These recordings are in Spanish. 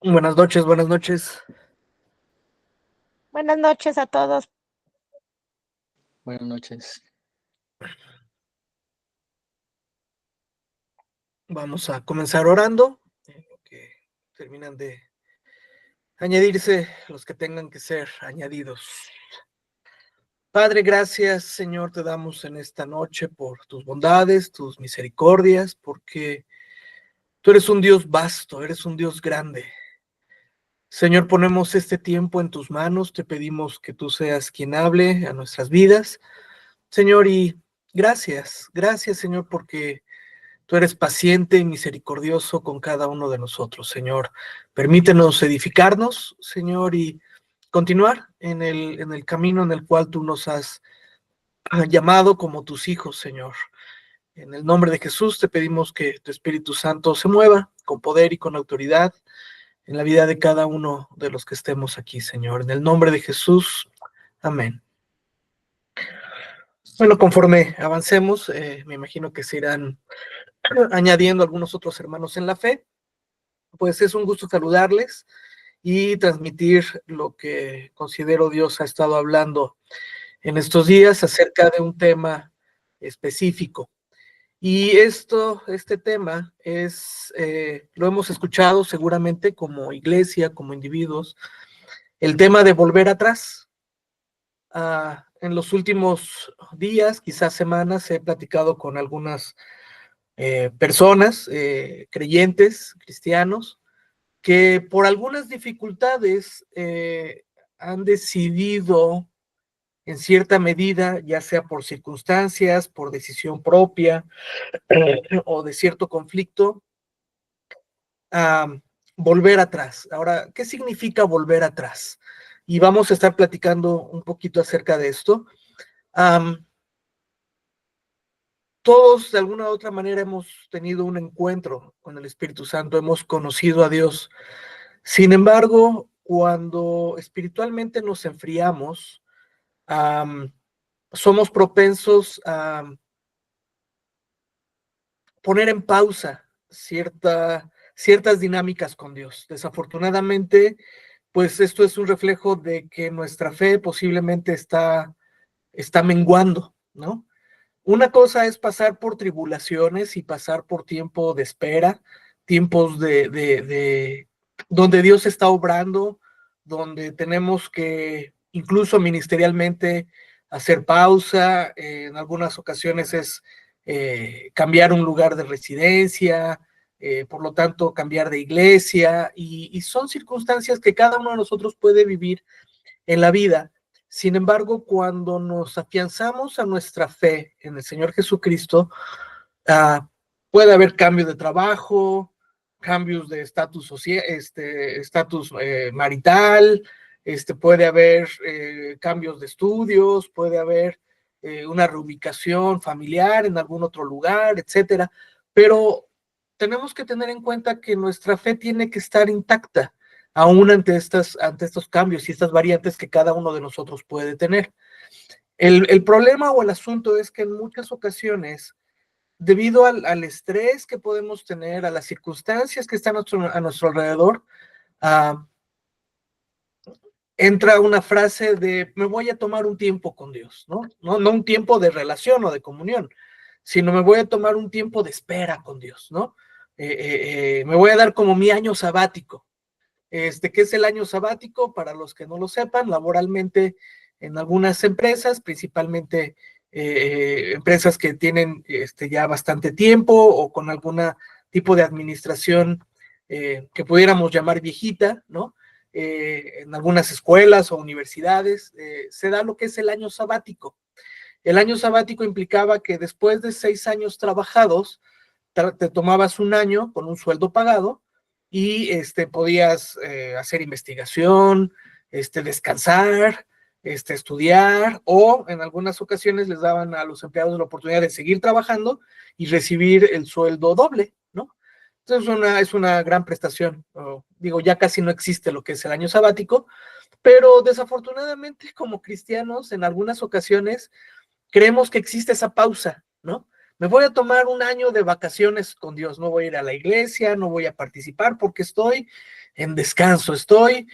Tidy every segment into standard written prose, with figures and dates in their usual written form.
Buenas noches, buenas noches. Buenas noches a todos. Buenas noches. Vamos a comenzar orando, que terminan de añadirse los que tengan que ser añadidos. Padre, gracias, Señor, te damos en esta noche por tus bondades, tus misericordias, porque tú eres un Dios vasto, eres un Dios grande. Señor, ponemos este tiempo en tus manos, te pedimos que tú seas quien hable a nuestras vidas, Señor, y gracias, Señor, porque tú eres paciente y misericordioso con cada uno de nosotros, Señor. Permítenos edificarnos, Señor, y continuar en el camino en el cual tú nos has llamado como tus hijos, Señor. En el nombre de Jesús te pedimos que tu Espíritu Santo se mueva con poder y con autoridad en la vida de cada uno de los que estemos aquí, Señor. En el nombre de Jesús, amén. Bueno, conforme avancemos, me imagino que se irán añadiendo algunos otros hermanos en la fe. Pues es un gusto saludarles y transmitir lo que considero Dios ha estado hablando en estos días acerca de un tema específico. Y este tema lo hemos escuchado seguramente como iglesia, como individuos, el tema de volver atrás. En los últimos días, quizás semanas, he platicado con algunas personas, creyentes, cristianos, que por algunas dificultades han decidido, en cierta medida, ya sea por circunstancias, por decisión propia o de cierto conflicto, volver atrás. Ahora, ¿qué significa volver atrás? Y vamos a estar platicando un poquito acerca de esto. Todos de alguna u otra manera hemos tenido un encuentro con el Espíritu Santo, hemos conocido a Dios. Sin embargo, cuando espiritualmente nos enfriamos, somos propensos a poner en pausa ciertas dinámicas con Dios. Desafortunadamente, pues esto es un reflejo de que nuestra fe posiblemente está menguando, ¿no? Una cosa es pasar por tribulaciones y pasar por tiempo de espera, tiempos de donde Dios está obrando, donde tenemos que incluso ministerialmente hacer pausa, en algunas ocasiones es cambiar un lugar de residencia, por lo tanto cambiar de iglesia, y son circunstancias que cada uno de nosotros puede vivir en la vida. Sin embargo, cuando nos afianzamos a nuestra fe en el Señor Jesucristo, puede haber cambios de trabajo, cambios de estatus social, estatus marital, puede haber cambios de estudios, puede haber una reubicación familiar en algún otro lugar, etcétera. Pero tenemos que tener en cuenta que nuestra fe tiene que estar intacta, aún ante estos cambios y estas variantes que cada uno de nosotros puede tener. El problema o el asunto es que en muchas ocasiones, debido al estrés que podemos tener, a las circunstancias que están a nuestro alrededor, entra una frase de me voy a tomar un tiempo con Dios, ¿no? No un tiempo de relación o de comunión, sino me voy a tomar un tiempo de espera con Dios, ¿no? Me voy a dar como mi año sabático. ¿Qué es el año sabático? Para los que no lo sepan, laboralmente en algunas empresas, principalmente empresas que tienen ya bastante tiempo o con algún tipo de administración que pudiéramos llamar viejita, ¿no? En algunas escuelas o universidades se da lo que es el año sabático. El año sabático implicaba que después de 6 años trabajados, te tomabas un año con un sueldo pagado y podías hacer investigación, descansar, estudiar, o en algunas ocasiones les daban a los empleados la oportunidad de seguir trabajando y recibir el sueldo doble, ¿no? Entonces es una gran prestación. Digo, ya casi no existe lo que es el año sabático, pero desafortunadamente como cristianos en algunas ocasiones creemos que existe esa pausa, ¿no? me voy a tomar un año de vacaciones con Dios, no voy a ir a la iglesia, no voy a participar porque estoy en descanso, estoy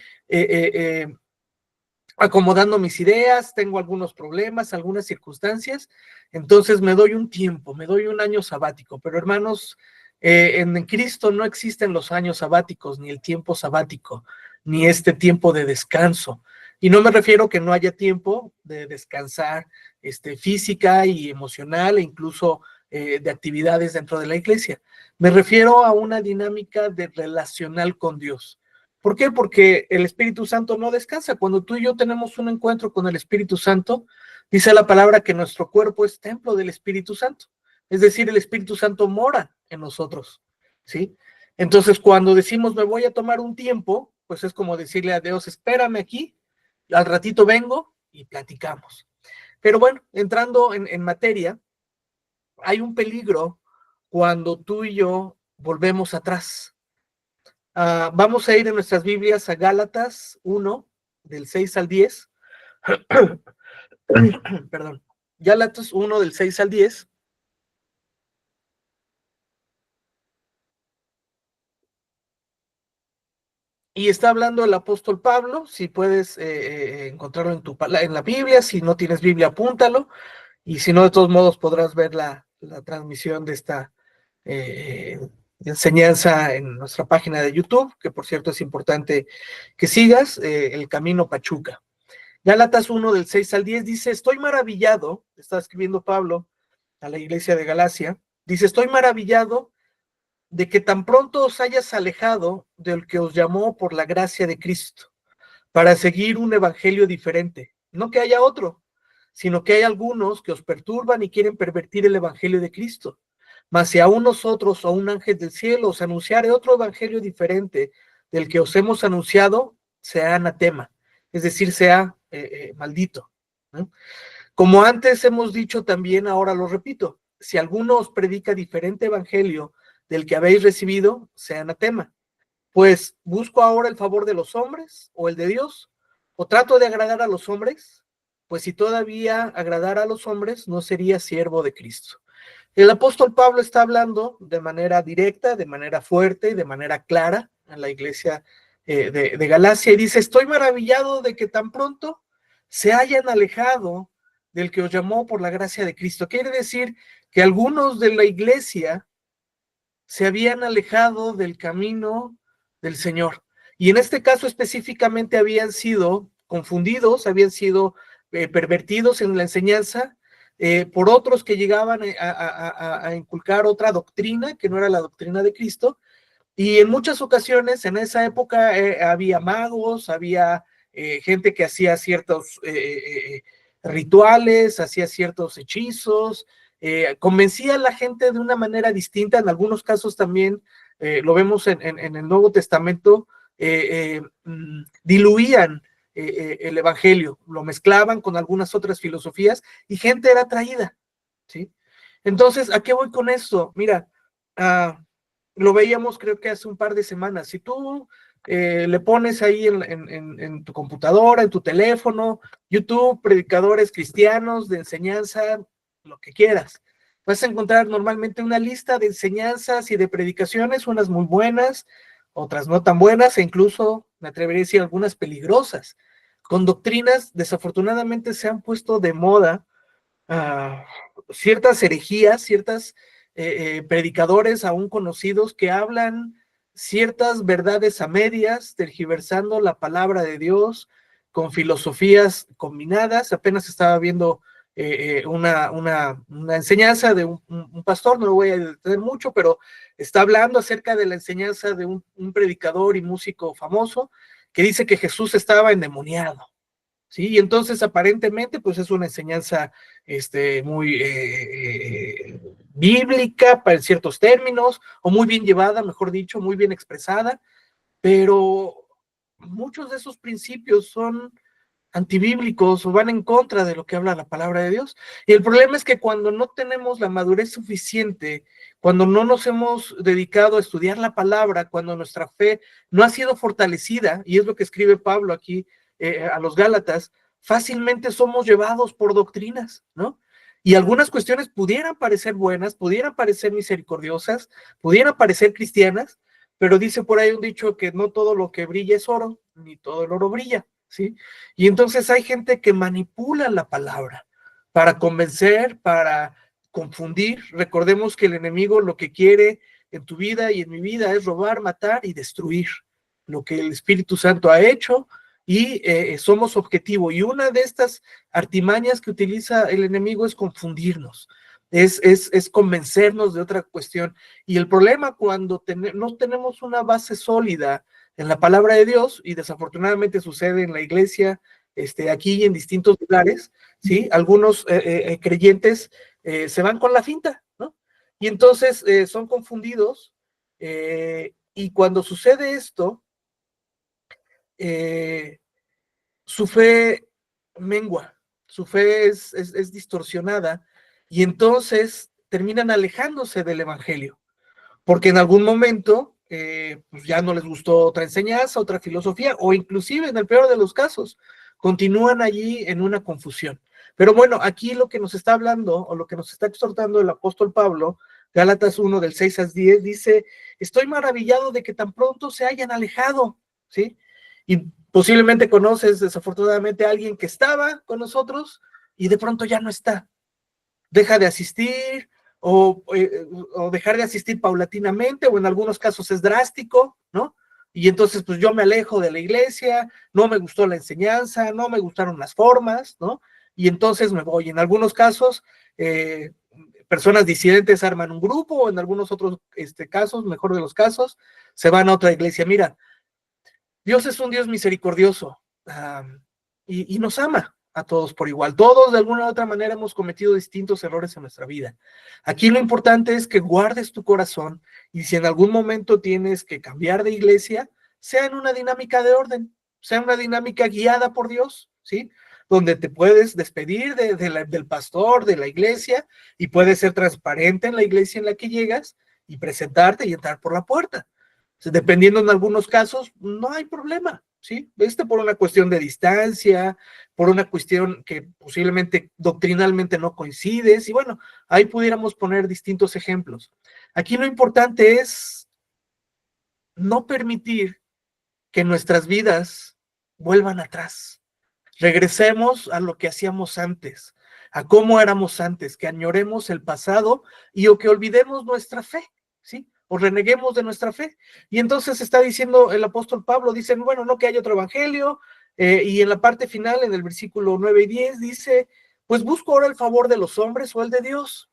acomodando mis ideas, tengo algunos problemas, algunas circunstancias, entonces me doy un tiempo, me doy un año sabático, pero hermanos, en Cristo no existen los años sabáticos, ni el tiempo sabático, ni este tiempo de descanso. Y no me refiero que no haya tiempo de descansar física y emocional e incluso de actividades dentro de la iglesia. Me refiero a una dinámica de relacional con Dios. ¿Por qué? Porque el Espíritu Santo no descansa. Cuando tú y yo tenemos un encuentro con el Espíritu Santo, dice la palabra que nuestro cuerpo es templo del Espíritu Santo. Es decir, el Espíritu Santo mora en nosotros, ¿sí? Entonces, cuando decimos me voy a tomar un tiempo, pues es como decirle a Dios, espérame aquí, al ratito vengo y platicamos. Pero bueno, entrando en materia, hay un peligro cuando tú y yo volvemos atrás. Vamos a ir en nuestras Biblias a Gálatas 1, del 6 al 10. Perdón. Gálatas 1, del 6 al 10. Y está hablando el apóstol Pablo, si puedes encontrarlo en la Biblia, si no tienes Biblia, apúntalo, y si no, de todos modos podrás ver la transmisión de esta eh, enseñanza en nuestra página de YouTube, que por cierto es importante que sigas, El Camino Pachuca. Gálatas 1 del 6 al 10 dice, estoy maravillado, está escribiendo Pablo a la iglesia de Galacia, dice, estoy maravillado de que tan pronto os hayas alejado del que os llamó por la gracia de Cristo, para seguir un evangelio diferente. No que haya otro, sino que hay algunos que os perturban y quieren pervertir el evangelio de Cristo. Mas si aún nosotros o un ángel del cielo os anunciare otro evangelio diferente del que os hemos anunciado, sea anatema, es decir, sea maldito. ¿No? Como antes hemos dicho también, ahora lo repito, si alguno os predica diferente evangelio del que habéis recibido, sea anatema. Pues, ¿busco ahora el favor de los hombres o el de Dios? ¿O trato de agradar a los hombres? Pues si todavía agradara a los hombres, no sería siervo de Cristo. El apóstol Pablo está hablando de manera directa, de manera fuerte y de manera clara a la iglesia de Galacia y dice, estoy maravillado de que tan pronto se hayan alejado del que os llamó por la gracia de Cristo. Quiere decir que algunos de la iglesia se habían alejado del camino del Señor. Y en este caso específicamente habían sido confundidos, habían sido pervertidos en la enseñanza por otros que llegaban a inculcar otra doctrina que no era la doctrina de Cristo. Y en muchas ocasiones en esa época había magos, había gente que hacía ciertos rituales, hacía ciertos hechizos, convencía a la gente de una manera distinta. En algunos casos también lo vemos en el Nuevo Testamento, diluían el evangelio, lo mezclaban con algunas otras filosofías y gente era atraída, ¿sí? Entonces, ¿a qué voy con esto? Mira, lo veíamos creo que hace un par de semanas. Si tú le pones ahí en tu computadora, en tu teléfono, YouTube, predicadores cristianos de enseñanza, lo que quieras, vas a encontrar normalmente una lista de enseñanzas y de predicaciones, unas muy buenas, otras no tan buenas, e incluso me atrevería a decir algunas peligrosas, con doctrinas desafortunadamente se han puesto de moda ciertas herejías, ciertas predicadores aún conocidos que hablan ciertas verdades a medias, tergiversando la palabra de Dios con filosofías combinadas. Apenas estaba viendo una enseñanza de un pastor, no lo voy a detener mucho, pero está hablando acerca de la enseñanza de un predicador y músico famoso que dice que Jesús estaba endemoniado. ¿Sí? Y entonces aparentemente pues es una enseñanza muy bíblica para ciertos términos, o muy bien llevada, mejor dicho, muy bien expresada, pero muchos de esos principios son antibíblicos o van en contra de lo que habla la palabra de Dios. Y el problema es que cuando no tenemos la madurez suficiente, cuando no nos hemos dedicado a estudiar la palabra, cuando nuestra fe no ha sido fortalecida, y es lo que escribe Pablo aquí a los Gálatas, fácilmente somos llevados por doctrinas, ¿no? Y algunas cuestiones pudieran parecer buenas, pudieran parecer misericordiosas, pudieran parecer cristianas, pero dice por ahí un dicho que no todo lo que brilla es oro, ni todo el oro brilla, ¿sí? Y entonces hay gente que manipula la palabra para convencer, para confundir. Recordemos que el enemigo lo que quiere en tu vida y en mi vida es robar, matar y destruir. Lo que el Espíritu Santo ha hecho y somos objetivo. Y una de estas artimañas que utiliza el enemigo es confundirnos, es convencernos de otra cuestión. Y el problema cuando no tenemos una base sólida en la palabra de Dios, y desafortunadamente sucede en la iglesia, aquí y en distintos lugares, ¿sí? Algunos creyentes se van con la finta, ¿no? Y entonces son confundidos, y cuando sucede esto, su fe mengua, su fe es distorsionada, y entonces terminan alejándose del evangelio, porque en algún momento pues ya no les gustó otra enseñanza, otra filosofía, o inclusive en el peor de los casos, continúan allí en una confusión. Pero bueno, aquí lo que nos está hablando, o lo que nos está exhortando el apóstol Pablo, Gálatas 1, del 6 al 10, dice: estoy maravillado de que tan pronto se hayan alejado, ¿sí? Y posiblemente conoces desafortunadamente a alguien que estaba con nosotros y de pronto ya no está, deja de asistir, o dejar de asistir paulatinamente, o en algunos casos es drástico, ¿no? Y entonces pues yo me alejo de la iglesia, no me gustó la enseñanza, no me gustaron las formas, ¿no? Y entonces me voy. En algunos casos, personas disidentes arman un grupo, o en algunos otros casos, mejor de los casos, se van a otra iglesia. Mira, Dios es un Dios misericordioso, y nos ama a todos por igual. Todos de alguna u otra manera hemos cometido distintos errores en nuestra vida. Aquí lo importante es que guardes tu corazón, y si en algún momento tienes que cambiar de iglesia, sea en una dinámica de orden, sea una dinámica guiada por Dios, ¿sí? Donde te puedes despedir del pastor, de la iglesia, y puedes ser transparente en la iglesia en la que llegas y presentarte y entrar por la puerta. Dependiendo en algunos casos, no hay problema, ¿sí? Por una cuestión de distancia, por una cuestión que posiblemente doctrinalmente no coincides, y bueno, ahí pudiéramos poner distintos ejemplos. Aquí lo importante es no permitir que nuestras vidas vuelvan atrás. Regresemos a lo que hacíamos antes, a cómo éramos antes, que añoremos el pasado o que olvidemos nuestra fe, ¿sí? O reneguemos de nuestra fe. Y entonces está diciendo el apóstol Pablo, dice, bueno, no que haya otro evangelio, y en la parte final, en el versículo 9 y 10, dice, pues busco ahora el favor de los hombres o el de Dios.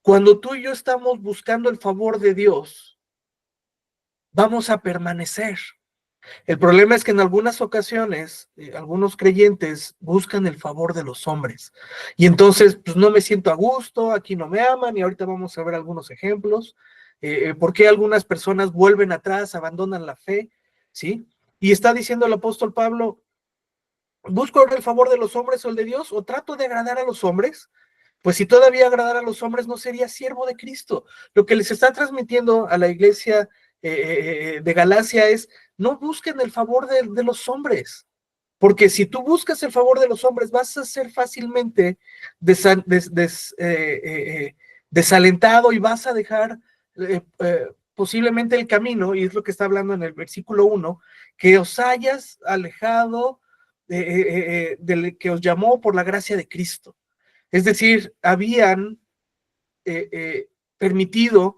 Cuando tú y yo estamos buscando el favor de Dios, vamos a permanecer. El problema es que en algunas ocasiones, algunos creyentes buscan el favor de los hombres. Y entonces, pues no me siento a gusto, aquí no me aman, y ahorita vamos a ver algunos ejemplos. ¿Por qué algunas personas vuelven atrás, abandonan la fe? ¿Sí? Y está diciendo el apóstol Pablo, ¿busco el favor de los hombres o el de Dios? ¿O trato de agradar a los hombres? Pues si todavía agradar a los hombres, no sería siervo de Cristo. Lo que les está transmitiendo a la iglesia de Galacia es: no busquen el favor de los hombres, porque si tú buscas el favor de los hombres, vas a ser fácilmente desalentado, y vas a dejar posiblemente el camino, y es lo que está hablando en el versículo 1, que os hayas alejado del que os llamó por la gracia de Cristo. Es decir, habían permitido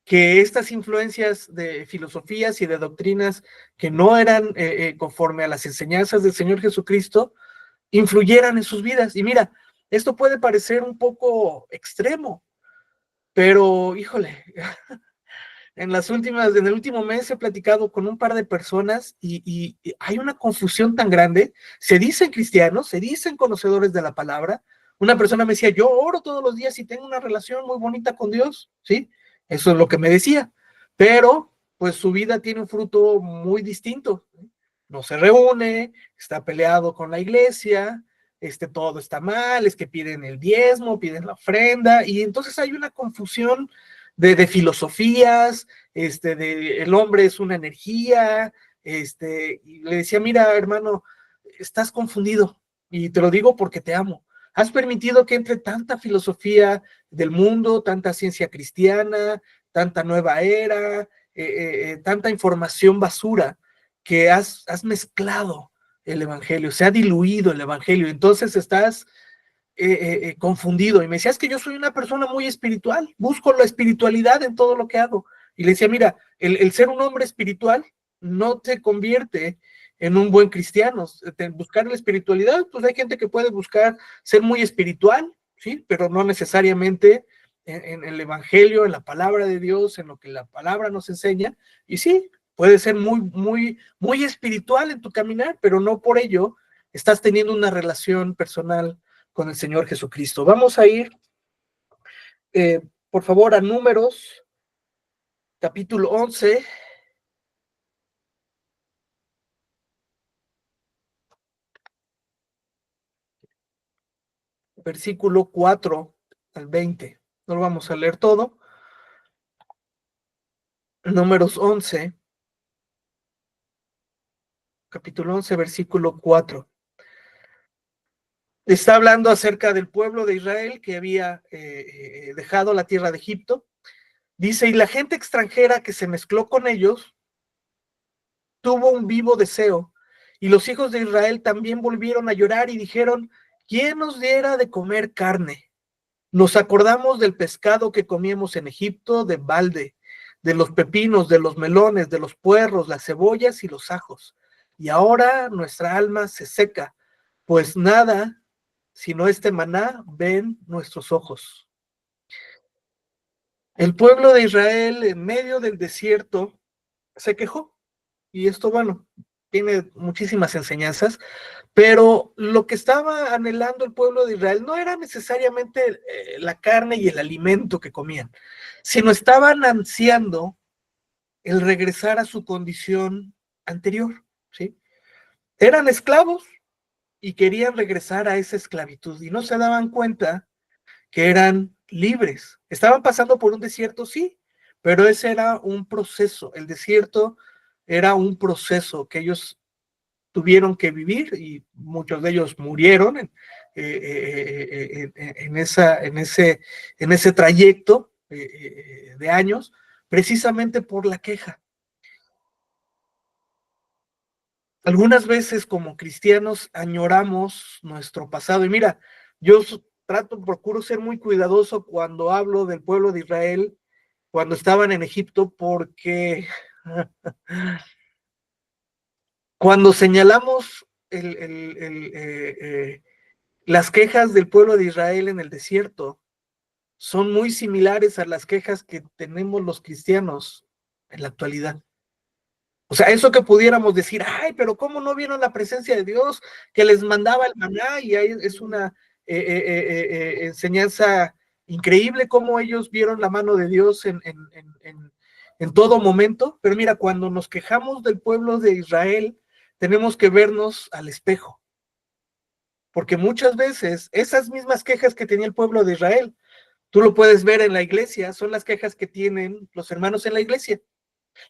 que estas influencias de filosofías y de doctrinas que no eran conforme a las enseñanzas del Señor Jesucristo influyeran en sus vidas. Y mira, esto puede parecer un poco extremo, pero híjole, en el último mes he platicado con un par de personas, y hay una confusión tan grande. Se dicen cristianos, se dicen conocedores de la palabra. Una persona me decía, yo oro todos los días y tengo una relación muy bonita con Dios, ¿sí? Eso es lo que me decía. Pero, pues su vida tiene un fruto muy distinto. No se reúne, está peleado con la iglesia, todo está mal, es que piden el diezmo, piden la ofrenda, y entonces hay una confusión de filosofías, el hombre es una energía, y le decía, mira, hermano, estás confundido, y te lo digo porque te amo. Has permitido que entre tanta filosofía del mundo, tanta ciencia cristiana, tanta nueva era, tanta información basura, que has mezclado el evangelio, se ha diluido el evangelio, entonces estás confundido. Y me decía, es que yo soy una persona muy espiritual, busco la espiritualidad en todo lo que hago. Y le decía, mira, el ser un hombre espiritual no te convierte en un buen cristiano. Buscar la espiritualidad, pues hay gente que puede buscar ser muy espiritual, ¿sí? Pero no necesariamente en el evangelio, en la palabra de Dios, en lo que la palabra nos enseña. Y sí, puede ser muy espiritual en tu caminar, pero no por ello estás teniendo una relación personal con el Señor Jesucristo. Vamos a ir, por favor, a Números, capítulo 11. Versículo 4 al 20. No lo vamos a leer todo. Números 11, capítulo 11, versículo 4. Está hablando acerca del pueblo de Israel que había dejado la tierra de Egipto. Dice, y la gente extranjera que se mezcló con ellos tuvo un vivo deseo, y los hijos de Israel también volvieron a llorar y dijeron, ¿quién nos diera de comer carne? Nos acordamos del pescado que comíamos en Egipto de balde, de los pepinos, de los melones, de los puerros, las cebollas y los ajos. Y ahora nuestra alma se seca, pues nada, sino este maná, ven nuestros ojos. El pueblo de Israel en medio del desierto se quejó. Y esto, bueno, tiene muchísimas enseñanzas, pero lo que estaba anhelando el pueblo de Israel no era necesariamente la carne y el alimento que comían, sino estaban ansiando el regresar a su condición anterior, ¿sí? Eran esclavos y querían regresar a esa esclavitud y no se daban cuenta que eran libres. Estaban pasando por un desierto, sí, pero ese era un proceso. El desierto era un proceso que ellos tuvieron que vivir y muchos de ellos murieron en ese trayecto de años, precisamente por la queja. Algunas veces como cristianos añoramos nuestro pasado y mira, yo procuro ser muy cuidadoso cuando hablo del pueblo de Israel, cuando estaban en Egipto, porque cuando señalamos las quejas del pueblo de Israel en el desierto, son muy similares a las quejas que tenemos los cristianos en la actualidad. O sea, eso que pudiéramos decir, ay, pero ¿cómo no vieron la presencia de Dios que les mandaba el maná? Y ahí es una enseñanza increíble cómo ellos vieron la mano de Dios en todo momento. Pero mira, cuando nos quejamos del pueblo de Israel, tenemos que vernos al espejo. Porque muchas veces esas mismas quejas que tenía el pueblo de Israel, tú lo puedes ver en la iglesia, son las quejas que tienen los hermanos en la iglesia.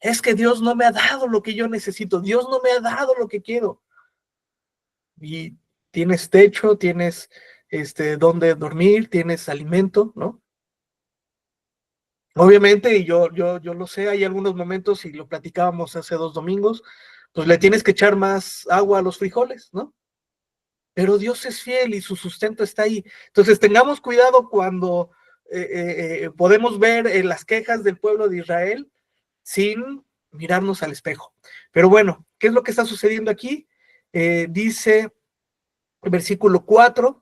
Es que Dios no me ha dado lo que yo necesito, Dios no me ha dado lo que quiero. Y tienes techo, tienes donde dormir, tienes alimento, ¿no? Obviamente, y yo lo sé, hay algunos momentos, y lo platicábamos hace 2 domingos, pues le tienes que echar más agua a los frijoles, ¿no? Pero Dios es fiel y su sustento está ahí. Entonces, tengamos cuidado cuando podemos ver las quejas del pueblo de Israel sin mirarnos al espejo. Pero bueno, ¿qué es lo que está sucediendo aquí? Dice el versículo 4,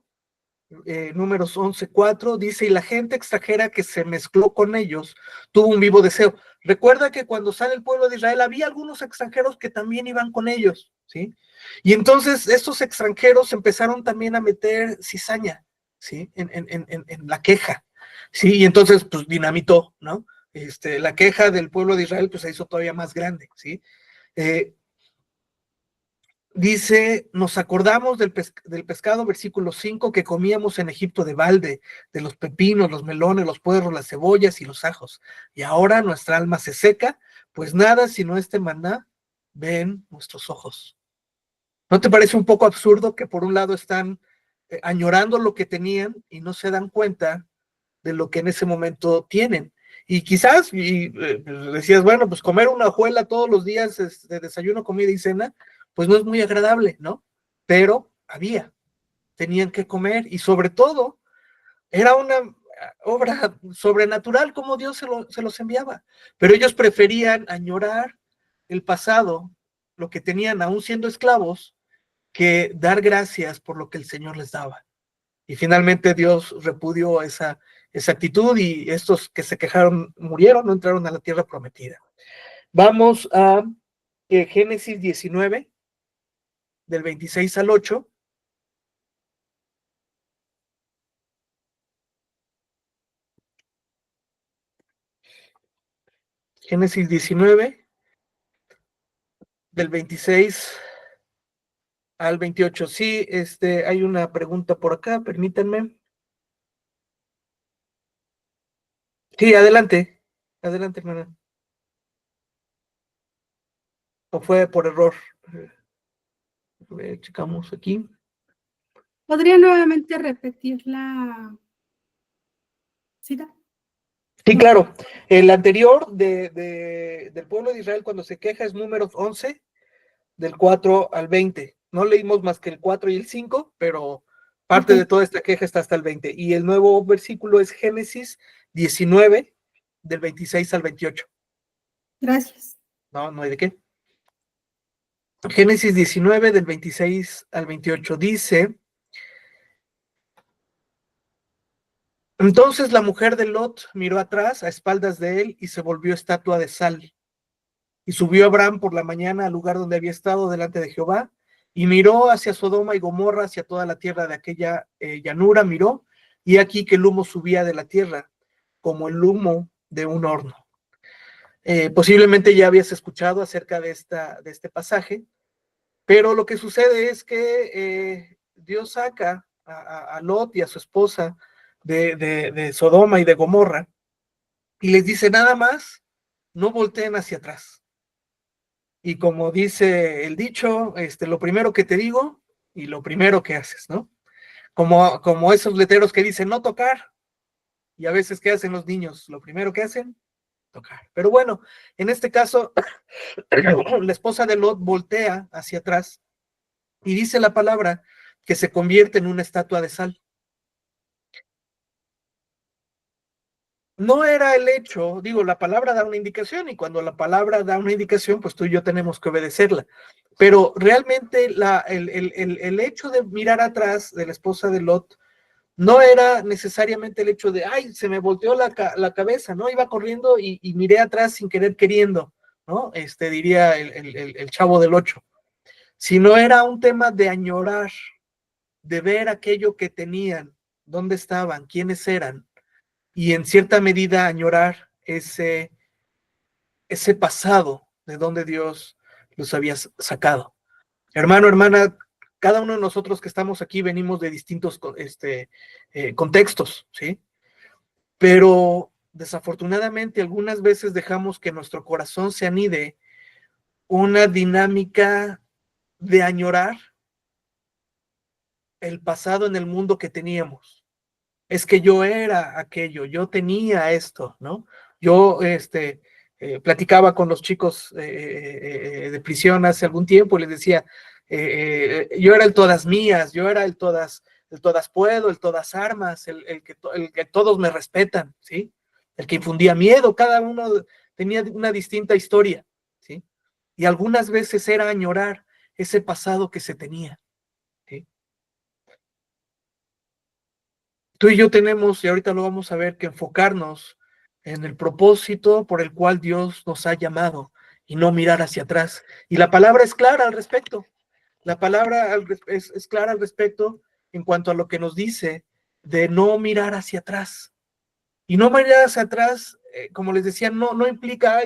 Números 11:4, dice, y la gente extranjera que se mezcló con ellos tuvo un vivo deseo. Recuerda que cuando sale el pueblo de Israel había algunos extranjeros que también iban con ellos, ¿sí? Y entonces estos extranjeros empezaron también a meter cizaña, ¿sí? En la queja, ¿sí? Y entonces, pues, dinamitó, ¿no? La queja del pueblo de Israel, pues, se hizo todavía más grande, ¿sí? Dice, nos acordamos del pescado, versículo 5, que comíamos en Egipto de balde, de los pepinos, los melones, los puerros, las cebollas y los ajos. Y ahora nuestra alma se seca, pues nada sino este maná ven nuestros ojos. ¿No te parece un poco absurdo que por un lado están añorando lo que tenían y no se dan cuenta de lo que en ese momento tienen. Y quizás, decías, bueno, pues comer una hojuela todos los días de desayuno, comida y cena, pues no es muy agradable, ¿no? Pero tenían que comer y sobre todo era una obra sobrenatural como Dios se los enviaba. Pero ellos preferían añorar el pasado, lo que tenían aún siendo esclavos, que dar gracias por lo que el Señor les daba. Y finalmente Dios repudió esa actitud y estos que se quejaron murieron, no entraron a la tierra prometida. Vamos a Génesis 19, del 26 al 8. Génesis 19, del 26 al 28. Sí, hay una pregunta por acá, permítanme. Sí, adelante. Adelante, hermana. ¿O fue por error? Checamos aquí. ¿Podría nuevamente repetir la cita? Sí, claro. El anterior del pueblo de Israel cuando se queja es Números 11, del 4 al 20. No leímos más que el 4 y el 5, pero parte de toda esta queja está hasta el 20. Y el nuevo versículo es Génesis 19, del 26 al 28. Gracias. No, no hay de qué. Génesis 19, del 26 al 28 dice: entonces la mujer de Lot miró atrás a espaldas de él y se volvió estatua de sal. Y subió Abraham por la mañana al lugar donde había estado delante de Jehová, y miró hacia Sodoma y Gomorra, hacia toda la tierra de aquella llanura, miró, y aquí que el humo subía de la tierra, como el humo de un horno. Posiblemente ya habías escuchado acerca de este pasaje, pero lo que sucede es que Dios saca a Lot y a su esposa de Sodoma y de Gomorra, y les dice nada más, no volteen hacia atrás. Y como dice el dicho, lo primero que te digo y lo primero que haces, ¿no? Como esos letreros que dicen no tocar, y a veces ¿qué hacen los niños? Lo primero que hacen, tocar. Pero bueno, en este caso, la esposa de Lot voltea hacia atrás y dice la palabra que se convierte en una estatua de sal. No era el hecho, digo, la palabra da una indicación y cuando la palabra da una indicación, pues tú y yo tenemos que obedecerla. Pero realmente el hecho de mirar atrás de la esposa de Lot no era necesariamente el hecho de, ay, se me volteó la cabeza, ¿no? Iba corriendo y miré atrás sin querer queriendo, ¿no? Diría el Chavo del Ocho. Sino era un tema de añorar, de ver aquello que tenían, dónde estaban, quiénes eran, y en cierta medida añorar ese pasado de donde Dios los había sacado. Hermano, hermana, cada uno de nosotros que estamos aquí venimos de distintos contextos, ¿sí? Pero desafortunadamente algunas veces dejamos que nuestro corazón se anide una dinámica de añorar el pasado en el mundo que teníamos. Es que yo era aquello, yo tenía esto, ¿no? Yo platicaba con los chicos de prisión hace algún tiempo y les decía, yo era el todas mías, yo era el todas puedo, el todas armas, el que todos me respetan, ¿sí? El que infundía miedo, cada uno tenía una distinta historia, ¿sí? Y algunas veces era añorar ese pasado que se tenía, ¿sí? Tú y yo tenemos, y ahorita lo vamos a ver, que enfocarnos en el propósito por el cual Dios nos ha llamado y no mirar hacia atrás. Y la palabra es clara al respecto. La palabra es clara al respecto en cuanto a lo que nos dice de no mirar hacia atrás. Y no mirar hacia atrás, como les decía, no implica,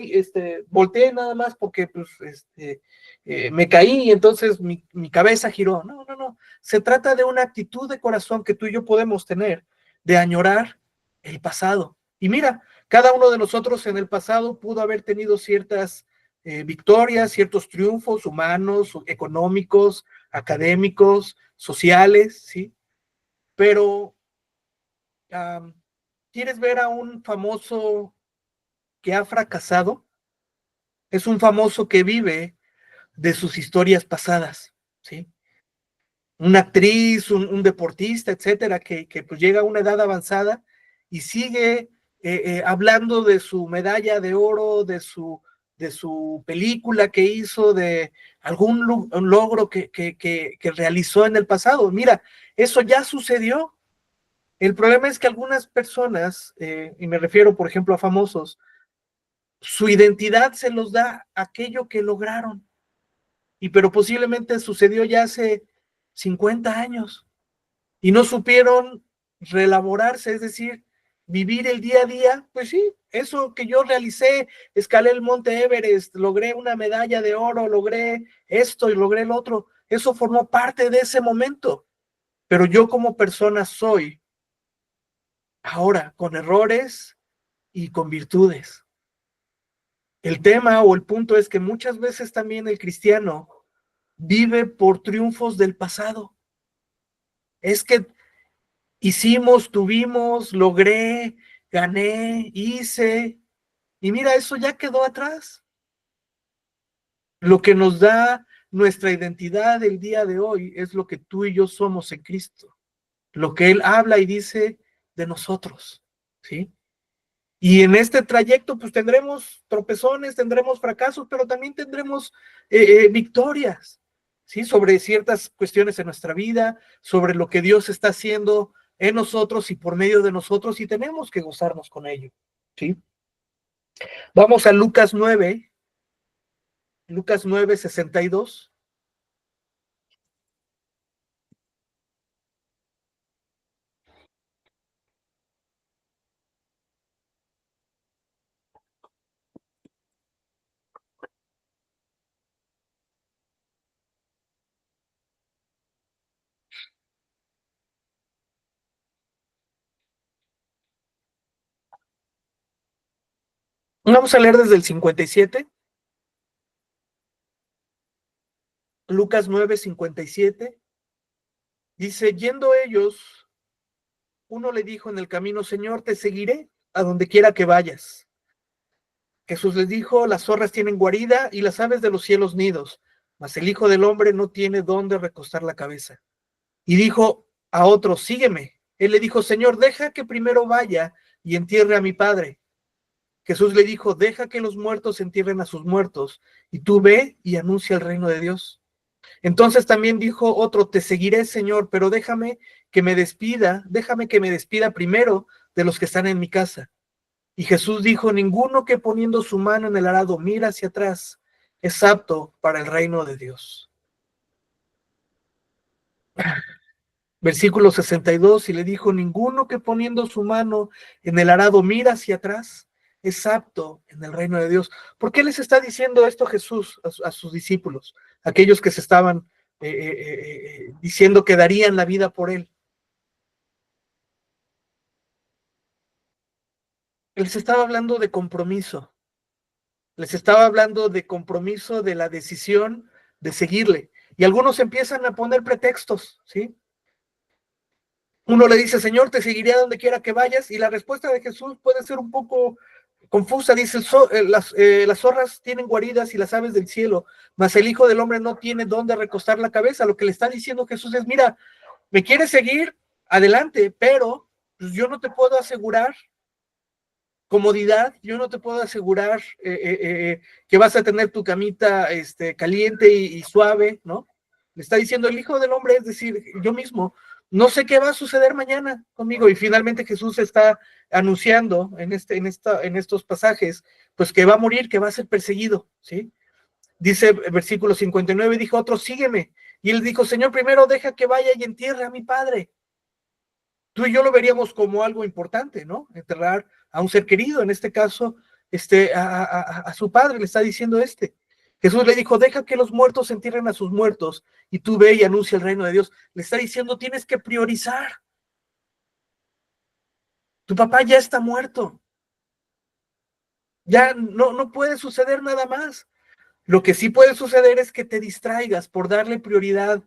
volteé nada más porque pues, me caí y entonces mi cabeza giró. No. Se trata de una actitud de corazón que tú y yo podemos tener, de añorar el pasado. Y mira, cada uno de nosotros en el pasado pudo haber tenido ciertas victorias, ciertos triunfos humanos, económicos, académicos, sociales, ¿sí? pero ¿quieres ver a un famoso que ha fracasado? Es un famoso que vive de sus historias pasadas, ¿sí? Una actriz, un deportista, etcétera, que pues llega a una edad avanzada y sigue hablando de su medalla de oro, de su película que hizo, de algún logro que realizó en el pasado. Mira, eso ya sucedió. El problema es que algunas personas, y me refiero, por ejemplo, a famosos, su identidad se los da aquello que lograron, pero posiblemente sucedió ya hace 50 años y no supieron relaborarse, es decir, vivir el día a día. Pues sí, eso que yo realicé, escalé el monte Everest, logré una medalla de oro, logré esto y logré el otro, eso formó parte de ese momento, pero yo como persona soy ahora con errores y con virtudes. El tema o el punto es que muchas veces también el cristiano vive por triunfos del pasado. Es que hicimos, tuvimos, logré, gané, hice, y mira, eso ya quedó atrás. Lo que nos da nuestra identidad el día de hoy es lo que tú y yo somos en Cristo, lo que Él habla y dice de nosotros, ¿sí? Y en este trayecto, pues tendremos tropezones, tendremos fracasos, pero también tendremos victorias, ¿sí? Sobre ciertas cuestiones en nuestra vida, sobre lo que Dios está haciendo en nosotros y por medio de nosotros, y tenemos que gozarnos con ello, ¿sí? Vamos a Lucas 9:62. Vamos a leer desde el 57. Lucas 9:57. Dice, yendo ellos, uno le dijo en el camino, Señor, te seguiré a donde quiera que vayas. Jesús les dijo, las zorras tienen guarida y las aves de los cielos nidos, mas el Hijo del Hombre no tiene dónde recostar la cabeza. Y dijo a otro, sígueme. Él le dijo, Señor, deja que primero vaya y entierre a mi padre. Jesús le dijo, deja que los muertos entierren a sus muertos, y tú ve y anuncia el reino de Dios. Entonces también dijo otro, te seguiré, Señor, pero déjame que me despida primero de los que están en mi casa. Y Jesús dijo, ninguno que poniendo su mano en el arado mira hacia atrás es apto para el reino de Dios. Versículo 62, y le dijo, ninguno que poniendo su mano en el arado mira hacia atrás es apto en el reino de Dios. ¿Por qué les está diciendo esto Jesús a sus discípulos, aquellos que se estaban diciendo que darían la vida por él? Les estaba hablando de compromiso. Les estaba hablando de compromiso, de la decisión de seguirle. Y algunos empiezan a poner pretextos, ¿sí? Uno le dice, Señor, te seguiré a donde quiera que vayas. Y la respuesta de Jesús puede ser un poco confusa. Dice, las zorras tienen guaridas y las aves del cielo, mas el Hijo del Hombre no tiene dónde recostar la cabeza. Lo que le está diciendo Jesús es, mira, ¿me quieres seguir? Adelante, pero pues, yo no te puedo asegurar comodidad, yo no te puedo asegurar que vas a tener tu camita caliente y suave, ¿no? Le está diciendo el Hijo del Hombre, es decir, yo mismo, no sé qué va a suceder mañana conmigo. Y finalmente Jesús está anunciando en estos pasajes, pues que va a morir, que va a ser perseguido, ¿sí? Dice el versículo 59, dijo otro, sígueme. Y él dijo, Señor, primero deja que vaya y entierre a mi padre. Tú y yo lo veríamos como algo importante, ¿no? Enterrar a un ser querido, en este caso, a su padre, le está diciendo Jesús le dijo, deja que los muertos entierren a sus muertos y tú ve y anuncia el reino de Dios. Le está diciendo, tienes que priorizar. Tu papá ya está muerto. Ya no puede suceder nada más. Lo que sí puede suceder es que te distraigas por darle prioridad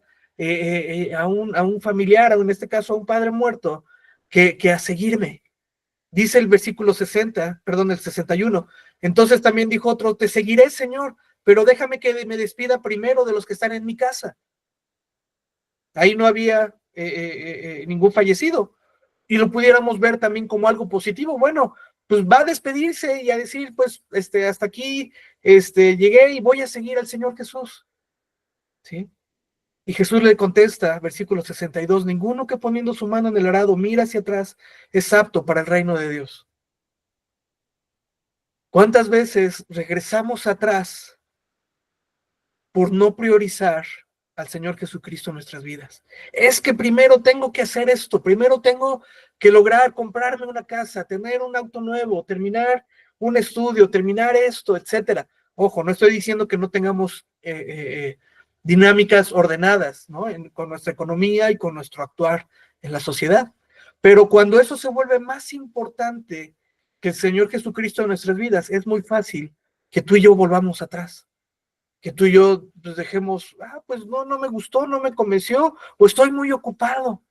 a un familiar, o en este caso a un padre muerto, que a seguirme. Dice el versículo 60, perdón, el 61. Entonces también dijo otro, te seguiré, Señor, pero déjame que me despida primero de los que están en mi casa. Ahí no había ningún fallecido. Y lo pudiéramos ver también como algo positivo. Bueno, pues va a despedirse y a decir, pues, hasta aquí, llegué y voy a seguir al Señor Jesús. ¿Sí? Y Jesús le contesta, versículo 62, ninguno que poniendo su mano en el arado mira hacia atrás es apto para el reino de Dios. ¿Cuántas veces regresamos atrás por no priorizar al Señor Jesucristo en nuestras vidas? Es que primero tengo que hacer esto, primero tengo que lograr comprarme una casa, tener un auto nuevo, terminar un estudio, terminar esto, etcétera. Ojo, no estoy diciendo que no tengamos dinámicas ordenadas, ¿no? Con nuestra economía y con nuestro actuar en la sociedad. Pero cuando eso se vuelve más importante que el Señor Jesucristo en nuestras vidas, es muy fácil que tú y yo volvamos atrás, que tú y yo pues dejemos, pues no me gustó, no me convenció, o estoy muy ocupado.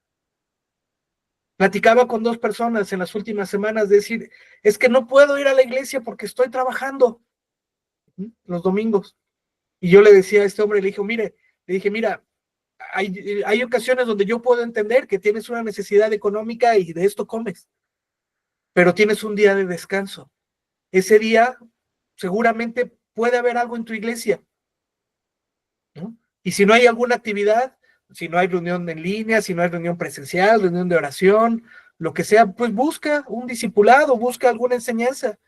Platicaba con 2 personas en las últimas semanas de decir, es que no puedo ir a la iglesia porque estoy trabajando los domingos. Y yo le decía a este hombre, le dije, mira, hay ocasiones donde yo puedo entender que tienes una necesidad económica y de esto comes, pero tienes un día de descanso. Ese día seguramente puede haber algo en tu iglesia, ¿no? Y si no hay alguna actividad, si no hay reunión en línea, si no hay reunión presencial, reunión de oración, lo que sea, pues busca un discipulado, busca alguna enseñanza.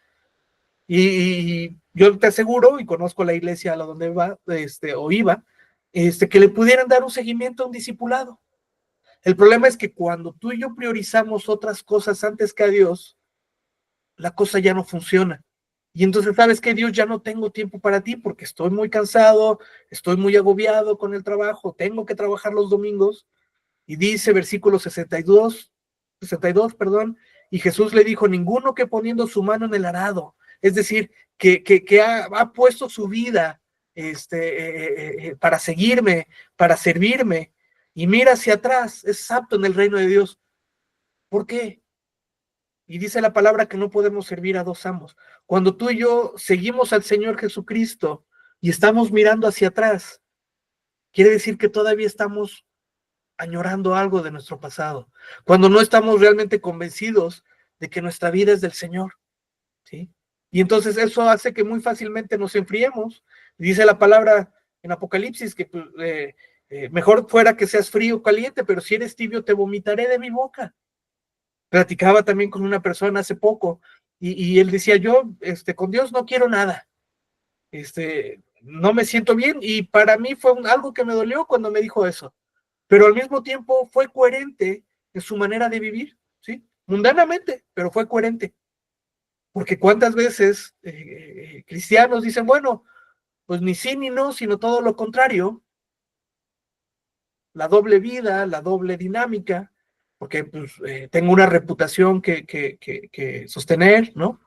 Y yo te aseguro, y conozco la iglesia a la donde va, o iba, que le pudieran dar un seguimiento a un discipulado. El problema es que cuando tú y yo priorizamos otras cosas antes que a Dios, la cosa ya no funciona. Y entonces, ¿sabes qué? Dios, ya no tengo tiempo para ti porque estoy muy cansado, estoy muy agobiado con el trabajo, tengo que trabajar los domingos. Y dice versículo 62, perdón, y Jesús le dijo, ninguno que poniendo su mano en el arado, es decir, que ha puesto su vida para seguirme, para servirme, y mira hacia atrás, es apto en el reino de Dios. ¿Por qué? Y dice la palabra que no podemos servir a 2 amos. Cuando tú y yo seguimos al Señor Jesucristo y estamos mirando hacia atrás, quiere decir que todavía estamos añorando algo de nuestro pasado, cuando no estamos realmente convencidos de que nuestra vida es del Señor, ¿sí? Y entonces eso hace que muy fácilmente nos enfriemos. Dice la palabra en Apocalipsis que mejor fuera que seas frío o caliente, pero si eres tibio te vomitaré de mi boca. Platicaba también con una persona hace poco y él decía, yo con Dios no quiero nada, no me siento bien, y para mí fue algo que me dolió cuando me dijo eso, pero al mismo tiempo fue coherente en su manera de vivir, ¿sí? Mundanamente, pero fue coherente. Porque cuántas veces cristianos dicen, bueno, pues ni sí ni no, sino todo lo contrario, la doble vida, la doble dinámica, porque pues, tengo una reputación que sostener, ¿no?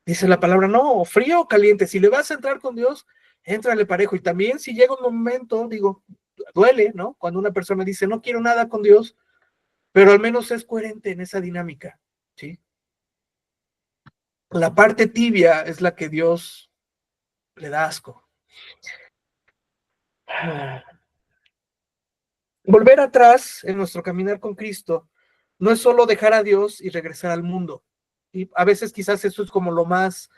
Dice la palabra, no, frío o caliente, si le vas a entrar con Dios, éntrale parejo. Y también si llega un momento, digo, duele, ¿no? Cuando una persona dice, no quiero nada con Dios, pero al menos es coherente en esa dinámica, ¿sí? La parte tibia es la que Dios le da asco. Volver atrás en nuestro caminar con Cristo no es solo dejar a Dios y regresar al mundo. Y a veces quizás eso es como lo más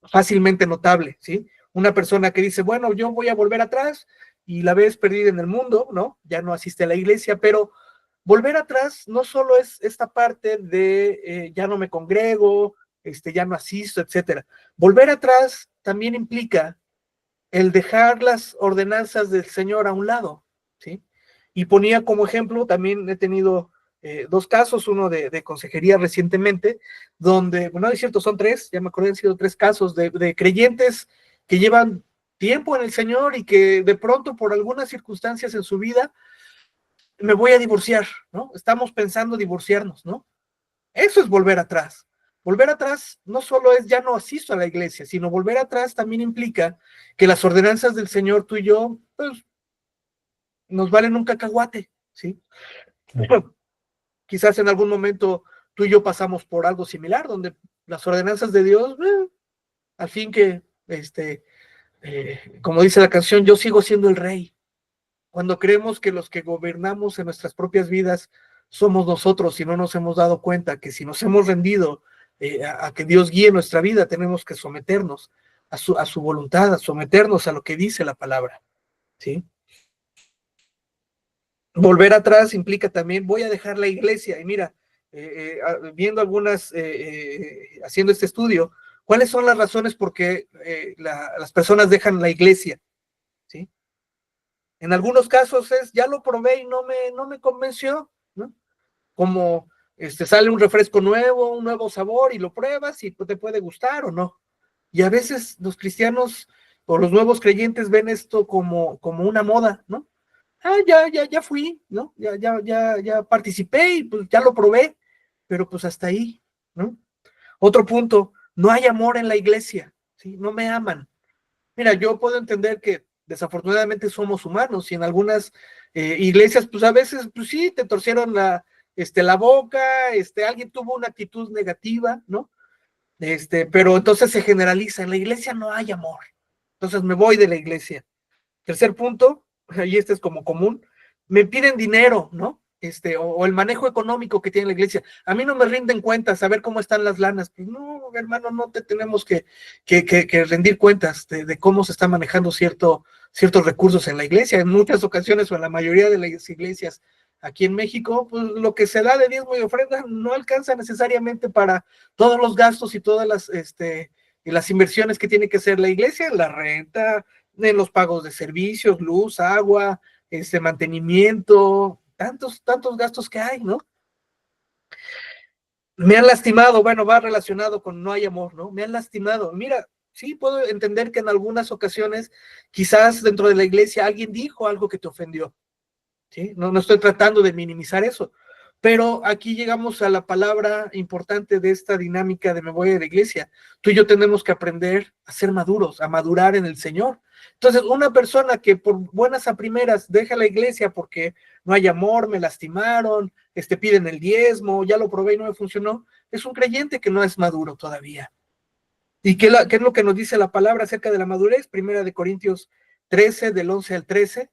fácilmente notable, ¿sí? Una persona que dice, bueno, yo voy a volver atrás y la ves perdida en el mundo, ¿no? Ya no asiste a la iglesia, pero volver atrás no solo es esta parte de ya no me congrego, ya no asisto, etcétera. Volver atrás también implica el dejar las ordenanzas del Señor a un lado, ¿sí? Y ponía como ejemplo, también he tenido 2 casos, uno de consejería recientemente, donde, bueno, es cierto, son 3, ya me acordé, han sido 3 casos de creyentes que llevan tiempo en el Señor y que de pronto por algunas circunstancias en su vida, me voy a divorciar, ¿no? Estamos pensando divorciarnos, ¿no? Eso es volver atrás. volver atrás no solo es ya no asisto a la iglesia, sino volver atrás también implica que las ordenanzas del Señor, tú y yo, pues, nos valen un cacahuate, ¿sí? Quizás en algún momento tú y yo pasamos por algo similar, donde las ordenanzas de Dios, al fin que, como dice la canción, yo sigo siendo el rey. Cuando creemos que los que gobernamos en nuestras propias vidas somos nosotros y no nos hemos dado cuenta que si nos hemos rendido a que Dios guíe nuestra vida, tenemos que someternos a su voluntad, a someternos a lo que dice la palabra, ¿sí? Volver atrás implica también, voy a dejar la iglesia, y mira, viendo algunas, haciendo este estudio, ¿cuáles son las razones por qué las personas dejan la iglesia? ¿Sí? En algunos casos es, ya lo probé y no me convenció, ¿no? Como sale un refresco nuevo, un nuevo sabor y lo pruebas y te puede gustar o no. Y a veces los cristianos o los nuevos creyentes ven esto como una moda, ¿no? Ya fui, ¿no? Ya participé y pues ya lo probé, pero pues hasta ahí, ¿no? Otro punto, no hay amor en la iglesia, ¿sí? No me aman. Mira, yo puedo entender que desafortunadamente somos humanos y en algunas iglesias, pues a veces, pues sí, te torcieron la boca, alguien tuvo una actitud negativa, ¿no? Pero entonces se generaliza, en la iglesia no hay amor, entonces me voy de la iglesia. Tercer punto, y este es como común, me piden dinero, ¿no? O el manejo económico que tiene la iglesia. A mí no me rinden cuentas, saber cómo están las lanas. Pues no, hermano, no te tenemos que rendir cuentas de cómo se están manejando ciertos recursos en la iglesia. En muchas ocasiones, o en la mayoría de las iglesias aquí en México, pues lo que se da de diezmo y ofrenda no alcanza necesariamente para todos los gastos y todas las inversiones que tiene que hacer la iglesia, la renta, en los pagos de servicios, luz, agua, mantenimiento, tantos gastos que hay, ¿no? Me han lastimado, bueno, va relacionado con no hay amor, ¿no? Me han lastimado. Mira, sí puedo entender que en algunas ocasiones, quizás dentro de la iglesia, alguien dijo algo que te ofendió, ¿sí? No estoy tratando de minimizar eso, pero aquí llegamos a la palabra importante de esta dinámica de me voy a la iglesia. Tú y yo tenemos que aprender a ser maduros, a madurar en el Señor. Entonces, una persona que por buenas a primeras deja la iglesia porque no hay amor, me lastimaron, piden el diezmo, ya lo probé y no me funcionó, es un creyente que no es maduro todavía. ¿Y qué es lo que nos dice la palabra acerca de la madurez? Primera de Corintios 13, del 11 al 13.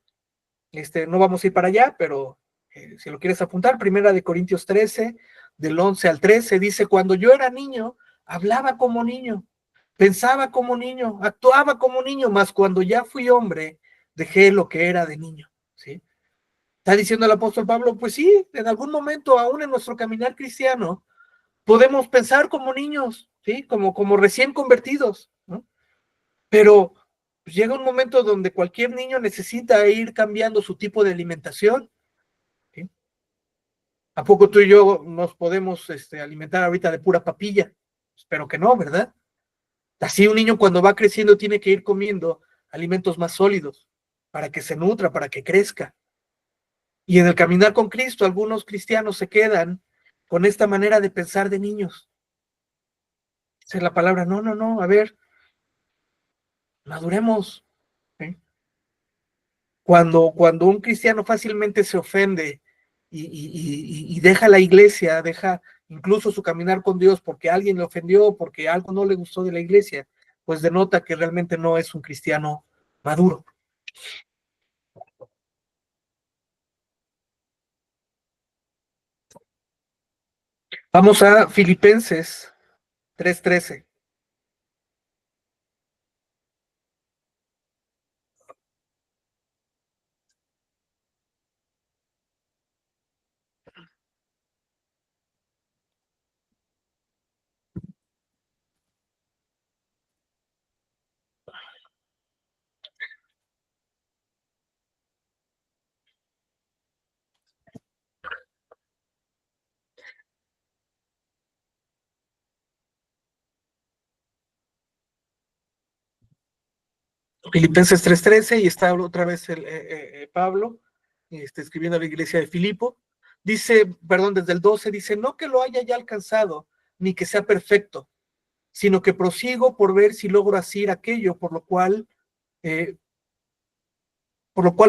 No vamos a ir para allá, pero si lo quieres apuntar, Primera de Corintios 13, del 11 al 13, dice, cuando yo era niño, hablaba como niño, pensaba como niño, actuaba como niño, mas cuando ya fui hombre, dejé lo que era de niño, ¿sí? Está diciendo el apóstol Pablo, pues sí, en algún momento, aún en nuestro caminar cristiano, podemos pensar como niños, ¿sí? Como recién convertidos, ¿no? Pero pues, llega un momento donde cualquier niño necesita ir cambiando su tipo de alimentación, ¿sí? ¿A poco tú y yo nos podemos alimentar ahorita de pura papilla? Espero que no, ¿verdad? Así un niño cuando va creciendo tiene que ir comiendo alimentos más sólidos para que se nutra, para que crezca. Y en el caminar con Cristo, algunos cristianos se quedan con esta manera de pensar de niños. Esa es la palabra, no, a ver, maduremos, ¿sí? Cuando un cristiano fácilmente se ofende y deja la iglesia, deja incluso su caminar con Dios porque alguien le ofendió, porque algo no le gustó de la iglesia, pues denota que realmente no es un cristiano maduro. Vamos a Filipenses 3:13. Filipenses 3:13, y está otra vez Pablo escribiendo a la iglesia de Filipo. Dice, perdón, desde el 12, dice, no que lo haya ya alcanzado, ni que sea perfecto, sino que prosigo por ver si logro hacer aquello por lo cual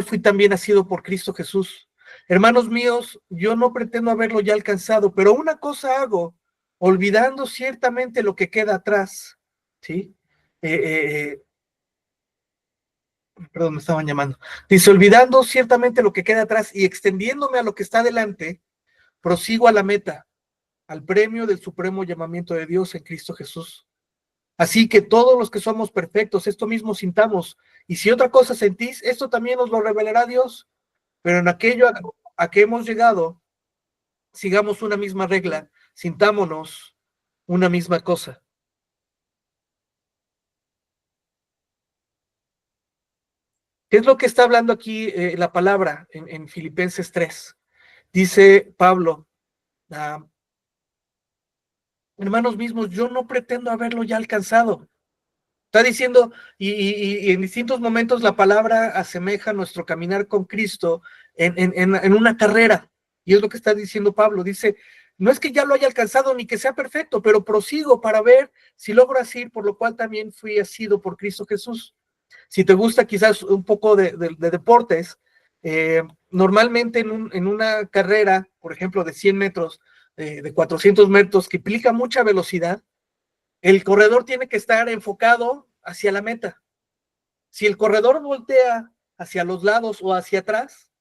fui también nacido por Cristo Jesús. Hermanos míos, yo no pretendo haberlo ya alcanzado, pero una cosa hago, olvidando ciertamente lo que queda atrás, ¿sí? Perdón, me estaban llamando. Dice, olvidando ciertamente lo que queda atrás y extendiéndome a lo que está delante, prosigo a la meta, al premio del supremo llamamiento de Dios en Cristo Jesús. Así que todos los que somos perfectos, esto mismo sintamos, y si otra cosa sentís, esto también os lo revelará Dios, pero en aquello a que hemos llegado, sigamos una misma regla, sintámonos una misma cosa. ¿Qué es lo que está hablando aquí la palabra en Filipenses 3? Dice Pablo, hermanos mismos, yo no pretendo haberlo ya alcanzado. Está diciendo, y en distintos momentos la palabra asemeja nuestro caminar con Cristo en una carrera. Y es lo que está diciendo Pablo. Dice, no es que ya lo haya alcanzado ni que sea perfecto, pero prosigo para ver si logro asir, por lo cual también fui asido por Cristo Jesús. Si te gusta quizás un poco de deportes, normalmente en una carrera, por ejemplo, de 100 metros, de 400 metros, que implica mucha velocidad, el corredor tiene que estar enfocado hacia la meta. Si el corredor voltea hacia los lados o hacia atrás,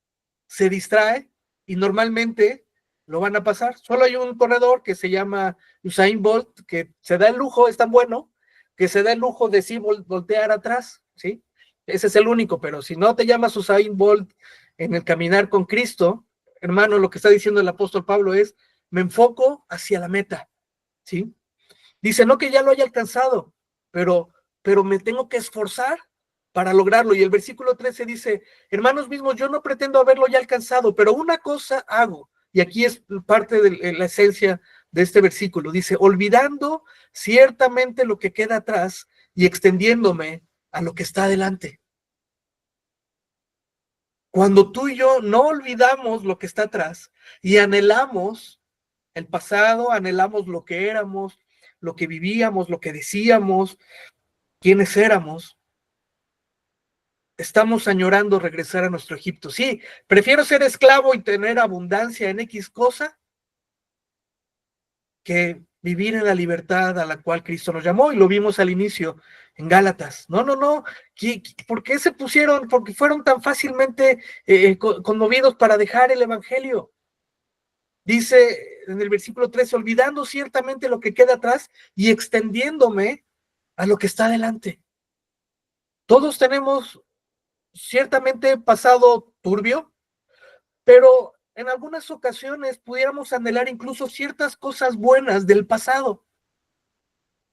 se distrae y normalmente lo van a pasar. Solo hay un corredor que se llama Usain Bolt, que se da el lujo, es tan bueno, que se da el lujo de sí voltear atrás, ¿sí? Ese es el único, pero si no te llamas Usain Bolt en el caminar con Cristo, hermano, lo que está diciendo el apóstol Pablo es, me enfoco hacia la meta, ¿sí? Dice, no que ya lo haya alcanzado, pero me tengo que esforzar para lograrlo. Y el versículo 13 dice, hermanos mismos, yo no pretendo haberlo ya alcanzado, pero una cosa hago. Y aquí es parte de la esencia de este versículo. Dice, olvidando ciertamente lo que queda atrás y extendiéndome a lo que está adelante. Cuando tú y yo no olvidamos lo que está atrás y anhelamos el pasado, anhelamos lo que éramos, lo que vivíamos, lo que decíamos, quiénes éramos, estamos añorando regresar a nuestro Egipto. Sí, prefiero ser esclavo y tener abundancia en X cosa que vivir en la libertad a la cual Cristo nos llamó, y lo vimos al inicio en Gálatas. No. ¿Por qué se pusieron? Porque fueron tan fácilmente conmovidos para dejar el evangelio. Dice en el versículo 13, olvidando ciertamente lo que queda atrás y extendiéndome a lo que está adelante. Todos tenemos ciertamente pasado turbio, pero en algunas ocasiones pudiéramos anhelar incluso ciertas cosas buenas del pasado.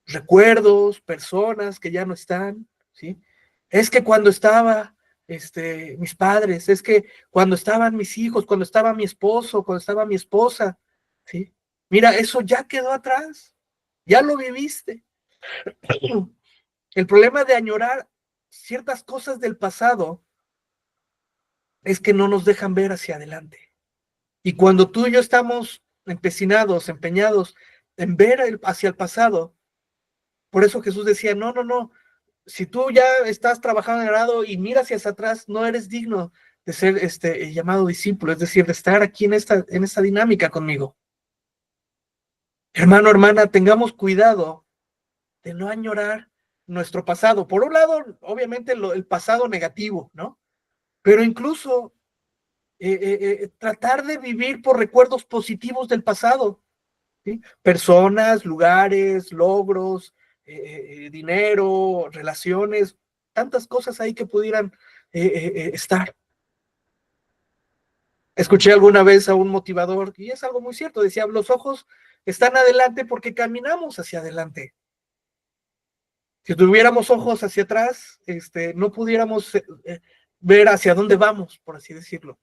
Recuerdos, personas que ya no están, ¿sí? Es que cuando estaba mis padres, es que cuando estaban mis hijos, cuando estaba mi esposo, cuando estaba mi esposa, ¿sí? Mira, eso ya quedó atrás, ya lo viviste. El problema de añorar ciertas cosas del pasado es que no nos dejan ver hacia adelante. Y cuando tú y yo estamos empecinados, empeñados en ver hacia el pasado, por eso Jesús decía, no, si tú ya estás trabajando en el arado y miras hacia atrás, no eres digno de ser llamado discípulo, es decir, de estar aquí en esta dinámica conmigo. Hermano, hermana, tengamos cuidado de no añorar nuestro pasado. Por un lado, obviamente el pasado negativo, ¿no? Pero incluso tratar de vivir por recuerdos positivos del pasado, ¿sí? Personas, lugares, logros, dinero, relaciones, tantas cosas ahí que pudieran estar. Escuché alguna vez a un motivador, y es algo muy cierto, decía, los ojos están adelante porque caminamos hacia adelante. Si tuviéramos ojos hacia atrás, no pudiéramos ver hacia dónde vamos, por así decirlo.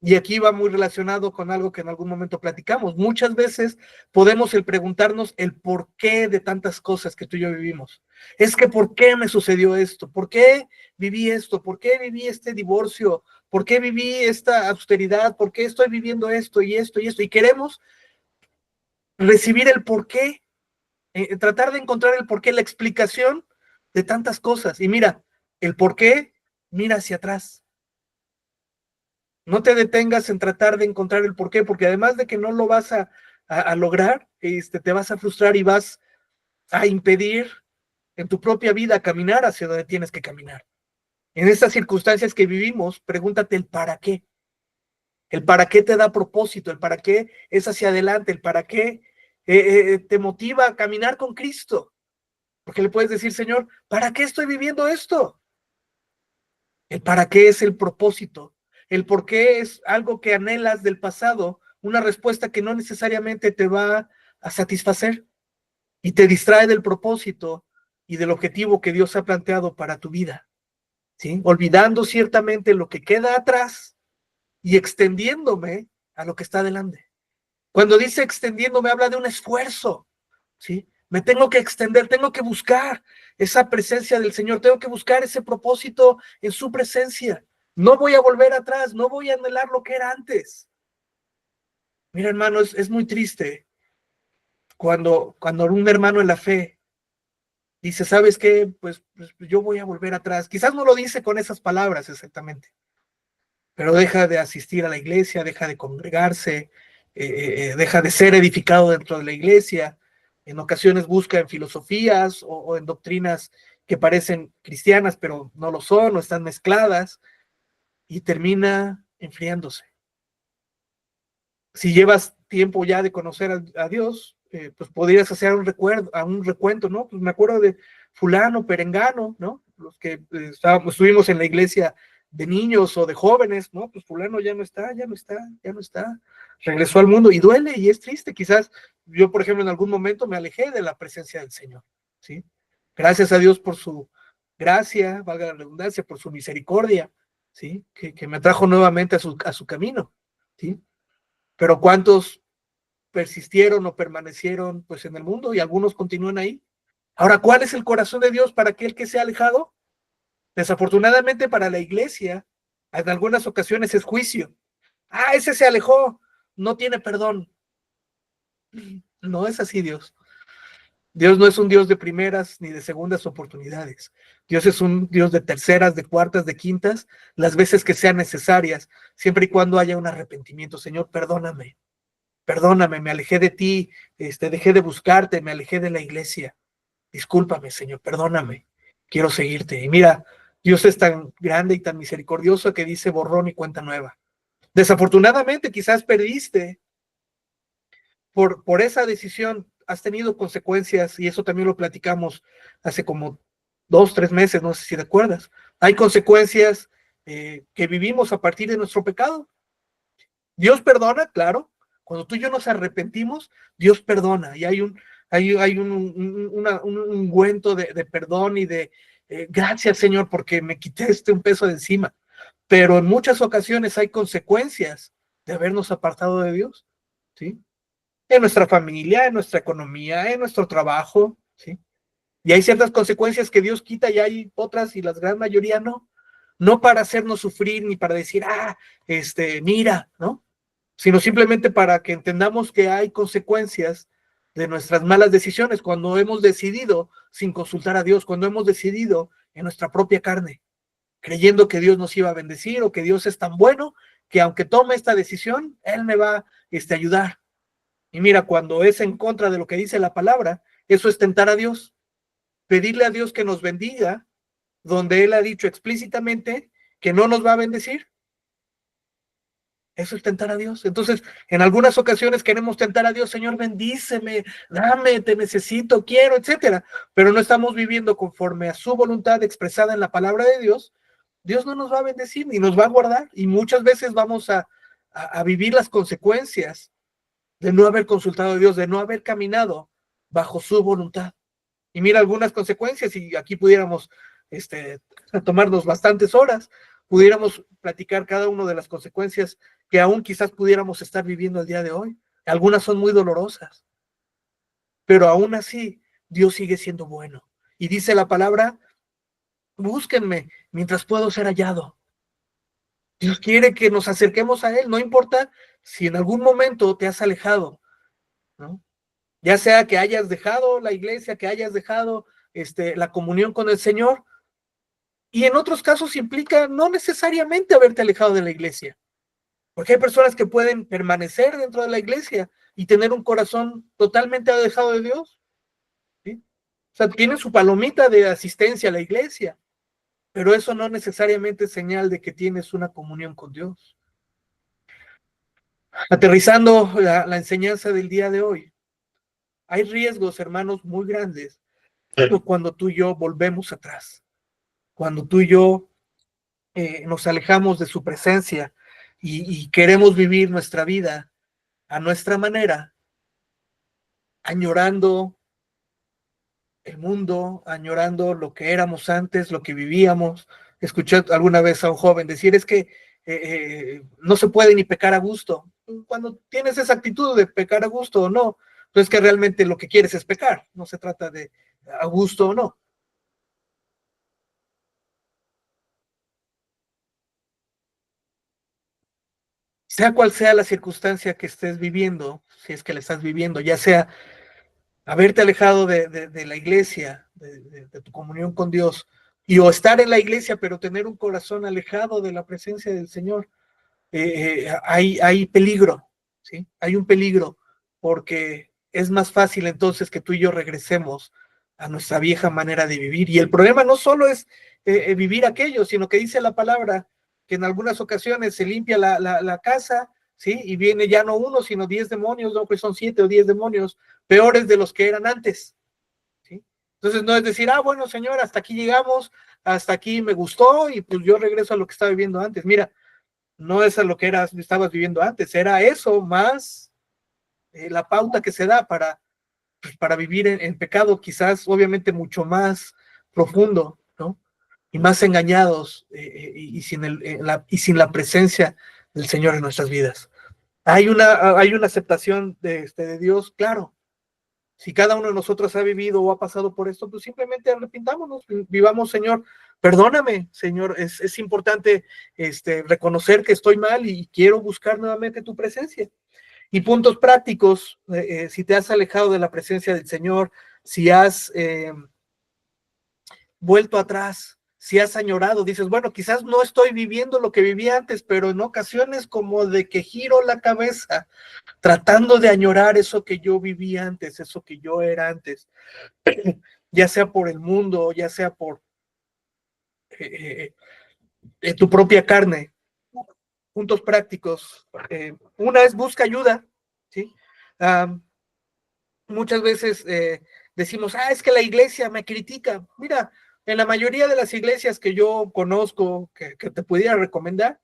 Y aquí va muy relacionado con algo que en algún momento platicamos. Muchas veces podemos preguntarnos el porqué de tantas cosas que tú y yo vivimos. Es que ¿por qué me sucedió esto? ¿Por qué viví esto? ¿Por qué viví este divorcio? ¿Por qué viví esta austeridad? ¿Por qué estoy viviendo esto y esto y esto? Y queremos recibir el porqué, tratar de encontrar el porqué, la explicación de tantas cosas. Y mira, el porqué, mira hacia atrás. No te detengas en tratar de encontrar el porqué, porque además de que no lo vas a lograr, te vas a frustrar y vas a impedir en tu propia vida caminar hacia donde tienes que caminar. En estas circunstancias que vivimos, pregúntate el para qué. El para qué te da propósito, el para qué es hacia adelante, el para qué te motiva a caminar con Cristo. Porque le puedes decir, Señor, ¿para qué estoy viviendo esto? El para qué es el propósito. El por qué es algo que anhelas del pasado, una respuesta que no necesariamente te va a satisfacer y te distrae del propósito y del objetivo que Dios ha planteado para tu vida, ¿sí? Olvidando ciertamente lo que queda atrás y extendiéndome a lo que está adelante. Cuando dice extendiéndome, habla de un esfuerzo, ¿sí? Me tengo que extender, tengo que buscar esa presencia del Señor, tengo que buscar ese propósito en su presencia. No voy a volver atrás, no voy a anhelar lo que era antes. Mira, hermano, es muy triste cuando un hermano en la fe dice, ¿sabes qué? Pues yo voy a volver atrás. Quizás no lo dice con esas palabras exactamente, pero deja de asistir a la iglesia, deja de congregarse, deja de ser edificado dentro de la iglesia. En ocasiones busca en filosofías o en doctrinas que parecen cristianas, pero no lo son, o están mezcladas, y termina enfriándose. Si llevas tiempo ya de conocer a Dios, pues podrías hacer un recuento, ¿no? Pues me acuerdo de fulano, perengano, ¿no? Los que estuvimos en la iglesia de niños o de jóvenes, ¿no? Pues fulano ya no está, regresó al mundo y duele y es triste. Quizás yo, por ejemplo, en algún momento me alejé de la presencia del Señor, ¿sí? Gracias a Dios por su gracia, valga la redundancia, por su misericordia, ¿sí? Que me trajo nuevamente a su camino, ¿sí? Pero ¿cuántos persistieron o permanecieron pues en el mundo y algunos continúan ahí? Ahora, ¿cuál es el corazón de Dios para aquel que se ha alejado? Desafortunadamente para la iglesia, en algunas ocasiones es juicio. Ah, ese se alejó, no tiene perdón. No es así Dios. Dios no es un Dios de primeras ni de segundas oportunidades. Dios es un Dios de terceras, de cuartas, de quintas, las veces que sean necesarias, siempre y cuando haya un arrepentimiento. Señor, perdóname, me alejé de ti, dejé de buscarte, me alejé de la iglesia. Discúlpame, Señor, perdóname, quiero seguirte. Y mira, Dios es tan grande y tan misericordioso que dice borrón y cuenta nueva. Desafortunadamente, quizás perdiste por esa decisión, has tenido consecuencias, y eso también lo platicamos hace como 2-3 meses, no sé si recuerdas. Hay consecuencias que vivimos a partir de nuestro pecado. Dios perdona, claro. Cuando tú y yo nos arrepentimos, Dios perdona. Y hay un ungüento de perdón y de gracias, Señor, porque me quité un peso de encima. Pero en muchas ocasiones hay consecuencias de habernos apartado de Dios, ¿sí? En nuestra familia, en nuestra economía, en nuestro trabajo, ¿sí? Y hay ciertas consecuencias que Dios quita y hay otras, y la gran mayoría no. No para hacernos sufrir ni para decir, mira, ¿no? Sino simplemente para que entendamos que hay consecuencias de nuestras malas decisiones cuando hemos decidido sin consultar a Dios, cuando hemos decidido en nuestra propia carne, creyendo que Dios nos iba a bendecir o que Dios es tan bueno que aunque tome esta decisión, Él me va a ayudar. Y mira, cuando es en contra de lo que dice la palabra, eso es tentar a Dios, pedirle a Dios que nos bendiga, donde Él ha dicho explícitamente que no nos va a bendecir. Eso es tentar a Dios. Entonces, en algunas ocasiones queremos tentar a Dios, Señor, bendíceme, dame, te necesito, quiero, etcétera. Pero no estamos viviendo conforme a su voluntad expresada en la palabra de Dios. Dios no nos va a bendecir ni nos va a guardar. Y muchas veces vamos a vivir las consecuencias de no haber consultado a Dios, de no haber caminado bajo su voluntad. Y mira algunas consecuencias, y aquí pudiéramos tomarnos bastantes horas, pudiéramos platicar cada una de las consecuencias que aún quizás pudiéramos estar viviendo el día de hoy. Algunas son muy dolorosas, pero aún así Dios sigue siendo bueno. Y dice la palabra, búsquenme mientras puedo ser hallado. Dios quiere que nos acerquemos a Él, no importa si en algún momento te has alejado, ¿no? ya sea que hayas dejado la iglesia, que hayas dejado la comunión con el Señor, y en otros casos implica no necesariamente haberte alejado de la iglesia, porque hay personas que pueden permanecer dentro de la iglesia y tener un corazón totalmente alejado de Dios, ¿sí? O sea, tienen su palomita de asistencia a la iglesia, pero eso no necesariamente es señal de que tienes una comunión con Dios. Aterrizando la enseñanza del día de hoy, hay riesgos, hermanos, muy grandes cuando tú y yo volvemos atrás, cuando tú y yo nos alejamos de su presencia y queremos vivir nuestra vida a nuestra manera, añorando el mundo, añorando lo que éramos antes, lo que vivíamos. Escuché alguna vez a un joven decir, es que no se puede ni pecar a gusto. Cuando tienes esa actitud de pecar a gusto o no, pues es que realmente lo que quieres es pecar, no se trata de a gusto o no. Sea cual sea la circunstancia que estés viviendo, si es que la estás viviendo, ya sea haberte alejado de la iglesia, de tu comunión con Dios, y o estar en la iglesia, pero tener un corazón alejado de la presencia del Señor, hay peligro, ¿sí? Hay un peligro, porque es más fácil entonces que tú y yo regresemos a nuestra vieja manera de vivir. Y el problema no solo es vivir aquello, sino que dice la palabra que en algunas ocasiones se limpia la casa, ¿sí? Y viene ya no uno, sino 10 demonios, no, pues son 7 o 10 demonios, peores de los que eran antes, ¿sí? Entonces no es decir, bueno, Señor, hasta aquí llegamos, hasta aquí me gustó y pues yo regreso a lo que estaba viviendo antes. Mira, no es a lo que estabas viviendo antes, era eso más la pauta que se da para vivir en pecado, quizás obviamente mucho más profundo, ¿no? Y más engañados y sin la presencia del Señor en nuestras vidas. Hay una aceptación de Dios, claro. Si cada uno de nosotros ha vivido o ha pasado por esto, pues simplemente arrepintámonos, vivamos, Señor, perdóname, Señor, es importante reconocer que estoy mal y quiero buscar nuevamente tu presencia. Y puntos prácticos, si te has alejado de la presencia del Señor, si has vuelto atrás, si has añorado, dices, bueno, quizás no estoy viviendo lo que vivía antes, pero en ocasiones como de que giro la cabeza, tratando de añorar eso que yo vivía antes, eso que yo era antes, ya sea por el mundo, ya sea por tu propia carne. Puntos prácticos. Una es busca ayuda, ¿sí? Muchas veces decimos, es que la iglesia me critica. Mira, en la mayoría de las iglesias que yo conozco, que te pudiera recomendar,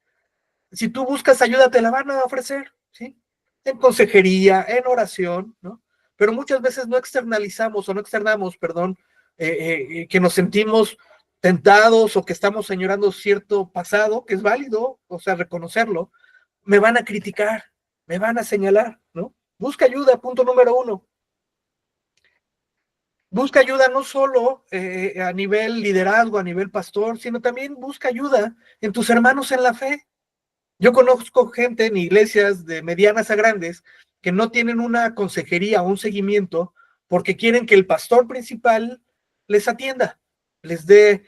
si tú buscas ayuda, te la van a ofrecer, ¿sí? En consejería, en oración, ¿no? Pero muchas veces no externamos, perdón, que nos sentimos tentados o que estamos añorando cierto pasado, que es válido, o sea, reconocerlo. Me van a criticar, me van a señalar, ¿no? Busca ayuda, punto número 1. Busca ayuda no solo a nivel liderazgo, a nivel pastor, sino también busca ayuda en tus hermanos en la fe. Yo conozco gente en iglesias de medianas a grandes que no tienen una consejería o un seguimiento porque quieren que el pastor principal les atienda, les dé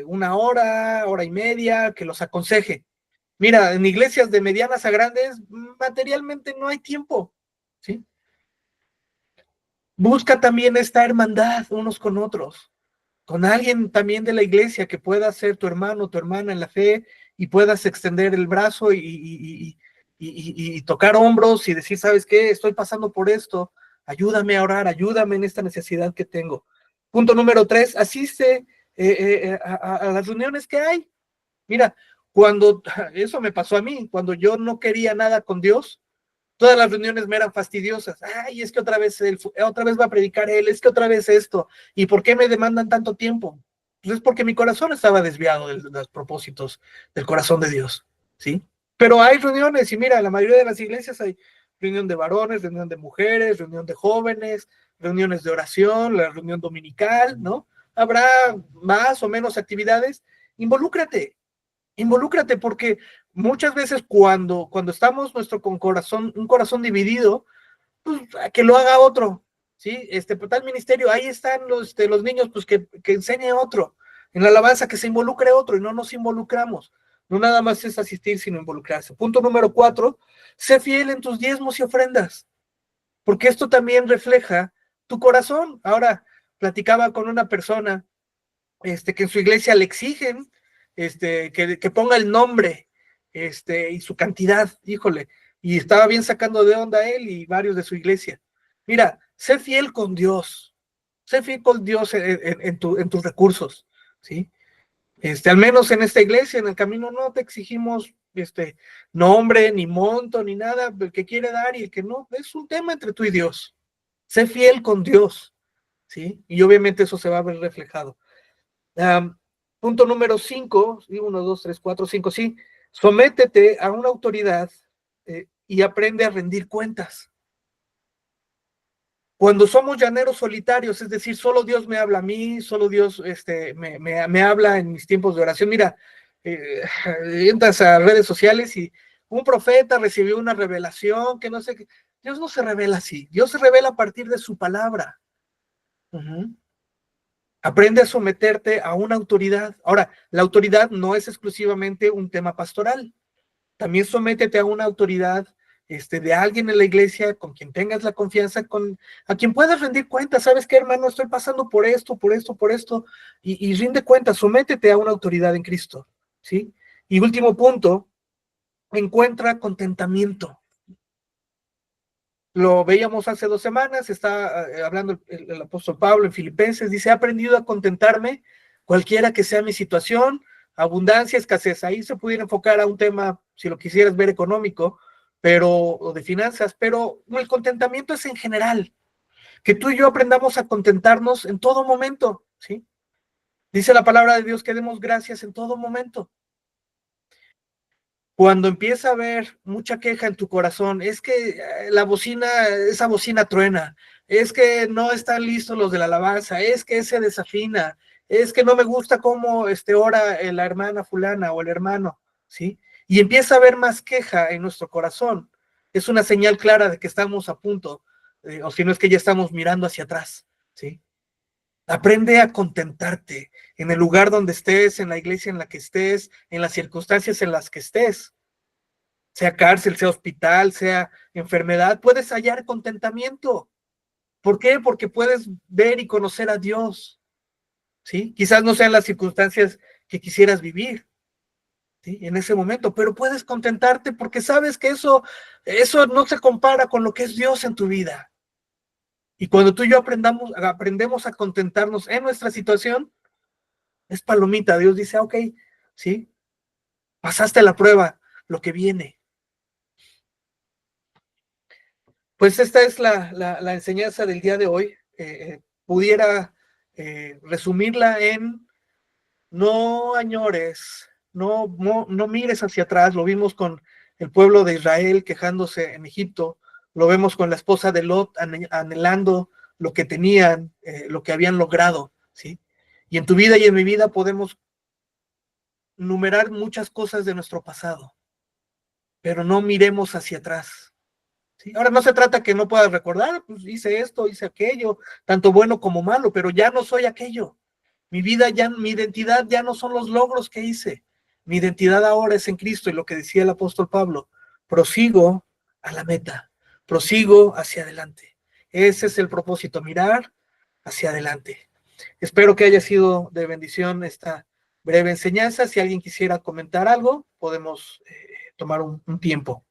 una hora y media, que los aconseje. Mira, en iglesias de medianas a grandes, materialmente no hay tiempo, ¿sí? Busca también esta hermandad unos con otros, con alguien también de la iglesia que pueda ser tu hermano, tu hermana en la fe y puedas extender el brazo y tocar hombros y decir, ¿sabes qué? Estoy pasando por esto, ayúdame a orar, ayúdame en esta necesidad que tengo. Punto número 3, asiste a las reuniones que hay. Mira, eso me pasó a mí, cuando yo no quería nada con Dios, todas las reuniones me eran fastidiosas. Es que otra vez va a predicar él, es que otra vez esto. ¿Y por qué me demandan tanto tiempo? Pues es porque mi corazón estaba desviado de los propósitos del corazón de Dios, ¿sí? Pero hay reuniones, y mira, en la mayoría de las iglesias hay reunión de varones, reunión de mujeres, reunión de jóvenes, reuniones de oración, la reunión dominical, ¿no? Habrá más o menos actividades. Involúcrate, porque muchas veces cuando estamos un corazón dividido, pues que lo haga otro, ¿sí? Pues, tal ministerio, ahí están los niños, pues que enseñe otro. En la alabanza que se involucre otro y no nos involucramos. No nada más es asistir, sino involucrarse. Punto número 4, sé fiel en tus diezmos y ofrendas, porque esto también refleja tu corazón. Ahora, platicaba con una persona que en su iglesia le exigen que ponga el nombre y su cantidad, híjole, y estaba bien sacando de onda él y varios de su iglesia. Mira, sé fiel con Dios, sé fiel con Dios en tus recursos, ¿sí? Al menos en esta iglesia, en el camino, no te exigimos nombre, ni monto, ni nada, el que quiere dar y el que no, es un tema entre tú y Dios. Sé fiel con Dios, ¿sí? Y obviamente eso se va a ver reflejado. Punto número 5, 1, 2, 3, 4, 5, sí, sométete a una autoridad y aprende a rendir cuentas. Cuando somos llaneros solitarios, es decir, solo Dios me habla a mí, solo Dios me habla en mis tiempos de oración. Mira, entras a redes sociales y un profeta recibió una revelación que no sé qué. Dios no se revela así, Dios se revela a partir de su palabra. Aprende a someterte a una autoridad. Ahora, la autoridad no es exclusivamente un tema pastoral. También sométete a una autoridad de alguien en la iglesia con quien tengas la confianza, a quien puedas rendir cuentas. ¿Sabes qué, hermano? Estoy pasando por esto, y rinde cuentas, sométete a una autoridad en Cristo, ¿sí? Y último punto, encuentra contentamiento. Lo veíamos hace 2 semanas, está hablando el apóstol Pablo en Filipenses, dice, he aprendido a contentarme cualquiera que sea mi situación, abundancia, escasez. Ahí se pudiera enfocar a un tema, si lo quisieras ver económico, o de finanzas, pero el contentamiento es en general, que tú y yo aprendamos a contentarnos en todo momento, ¿sí? Dice la palabra de Dios que demos gracias en todo momento. Cuando empieza a haber mucha queja en tu corazón, es que esa bocina truena, es que no están listos los de la alabanza, es que se desafina, es que no me gusta cómo ora la hermana fulana o el hermano, ¿sí? Y empieza a haber más queja en nuestro corazón. Es una señal clara de que estamos a punto, o si no es que ya estamos mirando hacia atrás, ¿sí? Aprende a contentarte en el lugar donde estés, en la iglesia en la que estés, en las circunstancias en las que estés, sea cárcel, sea hospital, sea enfermedad, puedes hallar contentamiento. ¿Por qué? Porque puedes ver y conocer a Dios, ¿sí? Quizás no sean las circunstancias que quisieras vivir, ¿sí? En ese momento, pero puedes contentarte porque sabes que eso no se compara con lo que es Dios en tu vida. Y cuando tú y yo aprendemos a contentarnos en nuestra situación, es palomita. Dios dice, ok, ¿sí? Pasaste la prueba, lo que viene. Pues esta es la enseñanza del día de hoy. Pudiera resumirla en no añores, no mires hacia atrás. Lo vimos con el pueblo de Israel quejándose en Egipto, lo vemos con la esposa de Lot anhelando lo que tenían, lo que habían logrado, ¿sí? Y en tu vida y en mi vida podemos numerar muchas cosas de nuestro pasado, pero no miremos hacia atrás. ¿Sí? Ahora no se trata que no puedas recordar, pues hice esto, hice aquello, tanto bueno como malo, pero ya no soy aquello. Mi identidad ya no son los logros que hice. Mi identidad ahora es en Cristo, y lo que decía el apóstol Pablo, prosigo a la meta, prosigo hacia adelante. Ese es el propósito, mirar hacia adelante. Espero que haya sido de bendición esta breve enseñanza. Si alguien quisiera comentar algo, podemos tomar un tiempo.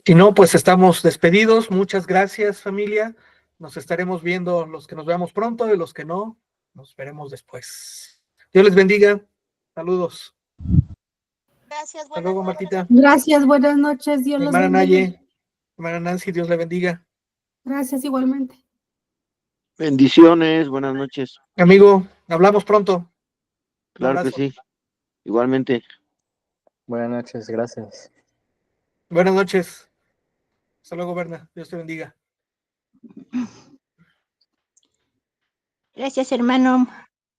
Si no, pues estamos despedidos. Muchas gracias, familia. Nos estaremos viendo los que nos veamos pronto y los que no, nos veremos después. Dios les bendiga. Saludos. Gracias, Hasta luego, Martita. Gracias, buenas noches, Dios los Hermana bendiga. Naye, hermana Nancy, Dios le bendiga. Gracias igualmente. Bendiciones, buenas noches. Amigo, hablamos pronto. Un Claro que abrazo. sí, igualmente. Buenas noches, gracias. Buenas noches. Hasta luego, Berna. Dios te bendiga. Gracias, hermano.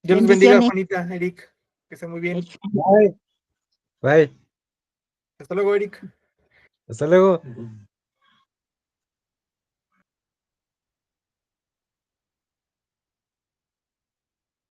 Dios les bendiga, Bendiciones. Juanita, Eric. Que esté muy bien. Bye. Bye. Hasta luego, Eric. Hasta luego.